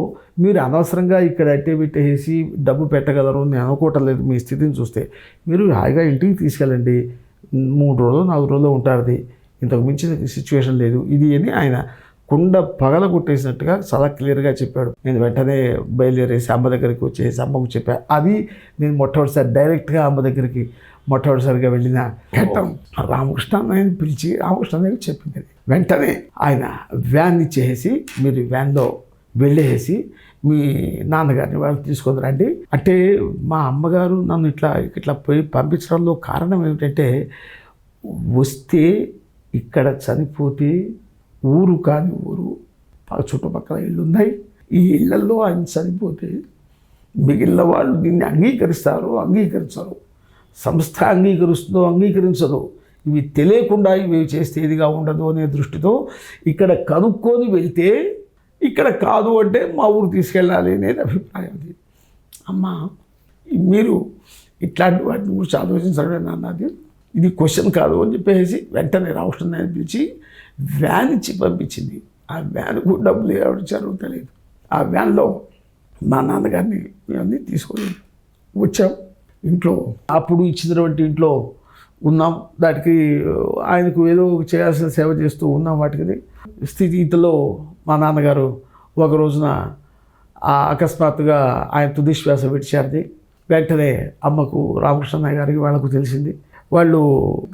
మీరు అనవసరంగా ఇక్కడ పెట్టేసి డబ్బు పెట్టగలరు నేను అనుకోవటం లేదు. మీ స్థితిని చూస్తే మీరు హాయిగా ఇంటికి తీసుకెళ్ళండి, 3 రోజులు 4 రోజులు ఉంటారు, ఇంతకు మించిన సిచ్యువేషన్ లేదు ఇది అని ఆయన కుండ పగల కొట్టేసినట్టుగా చాలా క్లియర్గా చెప్పాడు. నేను వెంటనే బయలుదేరేసి అమ్మ దగ్గరికి వచ్చేసి అమ్మకు చెప్పాను. అది నేను మొట్టమొదటిసారి డైరెక్ట్గా అమ్మ దగ్గరికి మొట్టమొదటిసారిగా వెళ్ళిన ఘట్టం. రామకృష్ణ అన్నయ్యని పిలిచి రామకృష్ణ అన్నయ్యకి చెప్పింది. వెంటనే ఆయన వ్యాన్ ఇచ్చేసి మీరు వ్యాన్లో వెళ్ళేసి మీ నాన్నగారిని వాళ్ళు తీసుకొని రండి అంటే మా అమ్మగారు నన్ను ఇట్లా పోయి పంపించడంలో కారణం ఏమిటంటే వస్తే ఇక్కడ చనిపోతే ఊరు కాని ఊరు చుట్టుపక్కల ఇళ్ళు ఉన్నాయి, ఈ ఇళ్లలో ఆయన చనిపోతే మిగిలిన వాళ్ళు దీన్ని అంగీకరించరు, సంస్థ అంగీకరిస్తుందో అంగీకరించదు, ఇవి తెలియకుండా ఇవి చేస్తే ఇదిగా ఉండదు అనే దృష్టితో ఇక్కడ కనుక్కొని వెళ్తే ఇక్కడ కాదు అంటే మా ఊరు తీసుకెళ్ళాలి అనేది అభిప్రాయం. అది అమ్మ మీరు ఇట్లాంటి వాటిని గురించి ఆలోచించడం అన్నది ఇది క్వశ్చన్ కాదు అని చెప్పేసి వెంటనే రామకృష్ణయ్య పిలిచి వ్యాన్ ఇచ్చి పంపించింది. ఆ వ్యాన్కు డబ్బులు ఎవరు ఇచ్చారో తెలియదు. ఆ వ్యాన్లో మా నాన్నగారిని మేము తీసుకొని వచ్చాం. ఇంట్లో అప్పుడు ఇచ్చినటువంటి ఇంట్లో ఉన్నాం, దానికి ఆయనకు ఏదో చేయాల్సిన సేవ చేస్తూ ఉన్నాం. వాటికి స్థితిలో మా నాన్నగారు ఒక రోజున అకస్మాత్తుగా ఆయన తుదిశ్వాస విడిచారు. వెంటనే అమ్మకు రామకృష్ణయ్య గారికి వాళ్ళకు తెలిసింది. వాళ్ళు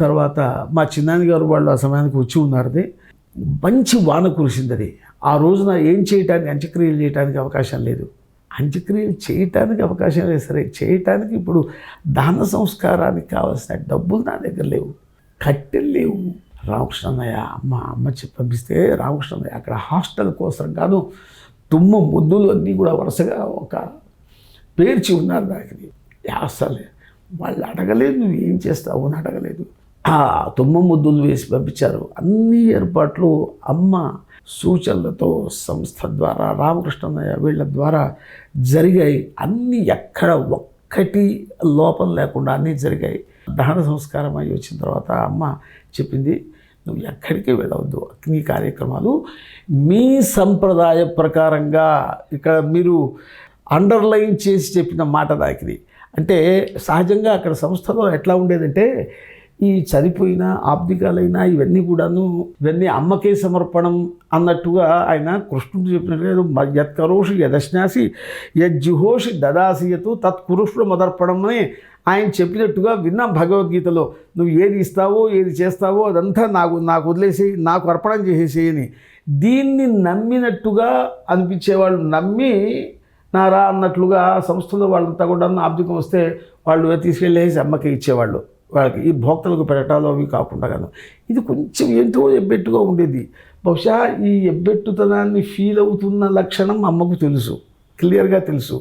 తర్వాత మా చిన్నాని గారు వాళ్ళు ఆ సమయానికి వచ్చి ఉన్నారు. మంచి వాన కురిసింది. అది ఆ రోజున ఏం చేయటానికి అంత్యక్రియలు చేయడానికి అవకాశం లేదు. అంత్యక్రియలు చేయటానికి అవకాశం లేదు సరే, చేయటానికి ఇప్పుడు దాన సంస్కారానికి కావాల్సిన డబ్బులు నా దగ్గర లేవు, కట్టెలు లేవు. రామకృష్ణయ్య అమ్మ చెప్పి పంపిస్తే రామకృష్ణయ్య అక్కడ హాస్టల్ కోసం గాను తుమ్మ ముద్దులు అన్నీ కూడా వరుసగా ఒక పేర్చి ఉన్నారు. దానికి అసలు వాళ్ళు అడగలేదు, నువ్వు ఏం చేస్తావు అని అడగలేదు. ఆ తుమ్మ ముద్దులు వేసి పంపించారు. అన్ని ఏర్పాట్లు అమ్మ సూచనలతో సంస్థ ద్వారా రామకృష్ణయ్య వీళ్ళ ద్వారా జరిగాయి. అన్నీ ఎక్కడ ఒక్కటి లోపం లేకుండా అన్నీ జరిగాయి. దహన సంస్కారం అయ్యి వచ్చిన తర్వాత అమ్మ చెప్పింది, నువ్వు ఎక్కడికి వెళ్ళవద్దు, అగ్ని కార్యక్రమాలు మీ సంప్రదాయ ప్రకారంగా. ఇక్కడ మీరు అండర్లైన్ చేసి చెప్పిన మాట దాకిది. అంటే సహజంగా అక్కడ సంస్థలో ఎట్లా ఉండేదంటే ఈ చనిపోయిన ఆబ్దికాలైనా ఇవన్నీ అమ్మకే సమర్పణం అన్నట్టుగా ఆయన కృష్ణుడు చెప్పినట్టుగా యత్కరోషి యదశ్నాసి యజ్జుహోషి దదాసియతు తత్పురుషుడు మొదర్పణం అని ఆయన చెప్పినట్టుగా విన్నాం భగవద్గీతలో. నువ్వు ఏది ఇస్తావో ఏది చేస్తావో అదంతా నాకు వదిలేసి నాకు అర్పణం చేసేసేయని. దీన్ని నమ్మినట్టుగా అనిపించేవాళ్ళు నమ్మి నారా అన్నట్లుగా సంస్థలో వాళ్ళంతా కూడా ఆబ్దికం వస్తే వాళ్ళు తీసుకెళ్ళేసి అమ్మకి ఇచ్చేవాళ్ళు. వాళ్ళకి ఈ భోక్తలకు పెట్టాలో అవి కాకుండా కాదు. ఇది కొంచెం ఎంతో ఎబ్బెట్టుగా ఉండేది. బహుశా ఈ ఎబ్బెట్టుతనాన్ని ఫీల్ అవుతున్న లక్షణం అమ్మకు తెలుసు, క్లియర్గా తెలుసు.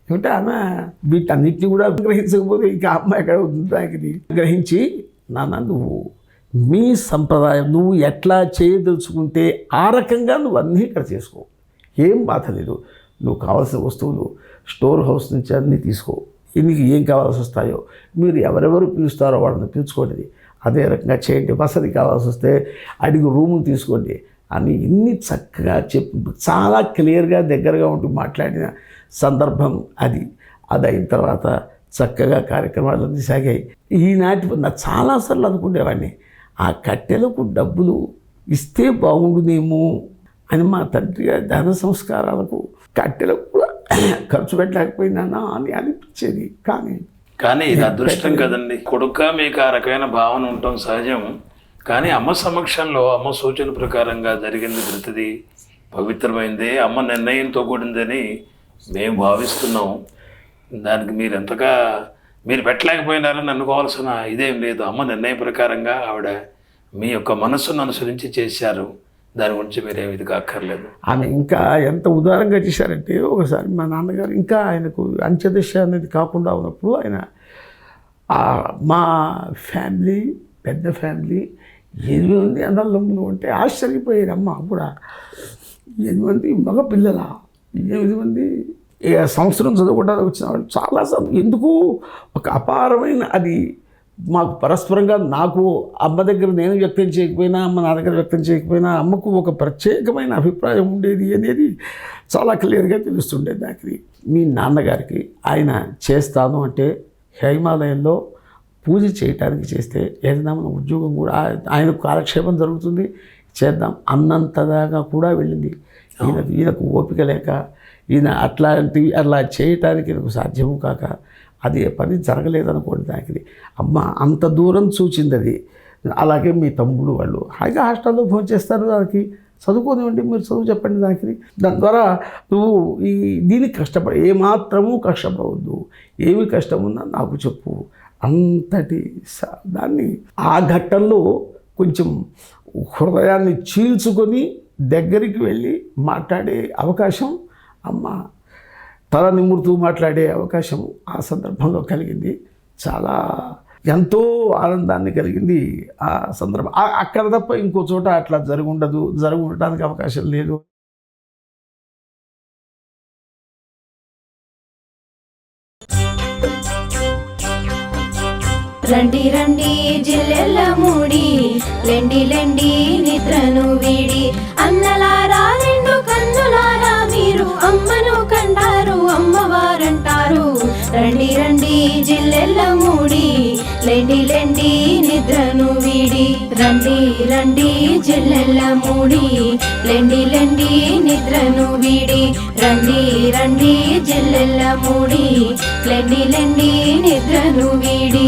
ఏమంటే ఆమె వీటన్నిటిని కూడా గ్రహించకపోతే ఇంకా అమ్మ ఎక్కడ దానికి గ్రహించి, నాన్న నువ్వు మీ సంప్రదాయం నువ్వు ఎట్లా చేయదలుచుకుంటే ఆ రకంగా నువ్వు అన్నీ ఇక్కడ చేసుకో, ఏం బాధ లేదు. నువ్వు కావాల్సిన వస్తువులు స్టోర్ హౌస్ నుంచి అన్నీ తీసుకో, నీకు ఏం కావాల్సి వస్తాయో మీరు ఎవరెవరు పిలుస్తారో వాళ్ళని పిలుచుకోండి, అదే రకంగా చేయండి. వసతి కావాల్సి వస్తే అడిగి రూములు తీసుకోండి అని ఇన్ని చక్కగా చెప్పి చాలా క్లియర్గా దగ్గరగా ఉంటూ మాట్లాడిన సందర్భం అది. అయిన తర్వాత చక్కగా కార్యక్రమాలన్నీ సాగాయి. ఈనాటి నా చాలాసార్లు అనుకునేవాడిని, ఆ కట్టెలకు డబ్బులు ఇస్తే బాగుండునేమో అని. మా తండ్రి గారి ధన సంస్కారాలకు కట్టెలకు కూడా ఖర్చు పెట్టలేకపోయినానా అని అనిపించేది. కానీ ఇది అదృష్టం కదండి. కొడుక మీకు ఆ రకమైన భావన ఉండటం సహజం. కానీ అమ్మ సమక్షంలో అమ్మ సూచన ప్రకారంగా జరిగింది ప్రతిదీ పవిత్రమైంది, అమ్మ నిర్ణయంతో కూడిందని మేము భావిస్తున్నాం. దానికి మీరు పెట్టలేకపోయినారని అనుకోవాల్సిన ఇదేం లేదు. అమ్మ నిర్ణయం ప్రకారంగా ఆవిడ మీ యొక్క మనస్సును అనుసరించి చేశారు. దాని గురించి మీరేమి ఇది కాక్కర్లేదు. ఆమె ఇంకా ఎంత ఉదారంగా చేశారంటే, ఒకసారి మా నాన్నగారు ఇంకా ఆయనకు అంత్యదశ అనేది కాకుండా ఉన్నప్పుడు ఆయన మా ఫ్యామిలీ పెద్ద ఫ్యామిలీ 8 మంది అన్నదమ్ములు అంటే ఆశ్చర్యపోయారు అమ్మ కూడా. 8 మంది మగ పిల్లల, 8 మంది సంవత్సరం చదవకుండా వచ్చిన వాళ్ళు చాలా ఎందుకు ఒక అపారమైన అది మాకు పరస్పరంగా, నాకు అమ్మ దగ్గర నేను వ్యక్తం చేయకపోయినా అమ్మ నా దగ్గర వ్యక్తం చేయకపోయినా అమ్మకు ఒక ప్రత్యేకమైన అభిప్రాయం ఉండేది అనేది చాలా క్లియర్గా తెలుస్తుండేది నాకు. మీ నాన్నగారికి ఆయన చేస్తాను అంటే హిమాలయంలో పూజ చేయటానికి చేస్తే ఏదైనా మన ఉద్యోగం కూడా ఆయనకు కాలక్షేపం జరుగుతుంది, చేద్దాం అన్నంతదాకా కూడా వెళ్ళింది. ఈయనకు ఓపిక లేక అలా చేయటానికి నాకు సాధ్యము కాక అది పని జరగలేదనుకోండి. దానికి అమ్మ అంత దూరం చూచింది అది. అలాగే మీ తమ్ముడు వాళ్ళు హాయిగా హాస్టల్లో ఫోన్ చేస్తారు, దానికి చదువుకోనివ్వండి, మీరు చదువు చెప్పండి దానికి. దాని ద్వారా నువ్వు దీనికి కష్టపడి ఏమాత్రము కష్టపడవద్దు, ఏమి కష్టం ఉన్నా నాకు చెప్పు అంతటి దాన్ని ఆ ఘట్టంలో కొంచెం హృదయాన్ని చీల్చుకొని దగ్గరికి వెళ్ళి మాట్లాడే అవకాశం, అమ్మ తల నిమురుతూ మాట్లాడే అవకాశం ఆ సందర్భంలో కలిగింది. చాలా ఎంతో ఆనందాన్ని కలిగింది ఆ సందర్భం. అక్కడ తప్ప ఇంకో చోట అట్లా జరగడానికి అవకాశం లేదు. రండి రండి జిల్లెల్ల మూడి, లెండి లెండి నిద్రను వీడి, అన్నలారా రెండు కన్నులారా మీరు అమ్మను కంటారు అమ్మవారంటారు. రండి రండి జిల్లెల్ల మూడి, లెండి లెండి నిద్రను వీడి. రండి రండి జిల్లెల్ల మూడి, లెండి లెండి నిద్రను వీడి. రండి రండి జిల్లెల్ల మూడి, లెండి లెండి నిద్రను వీడి.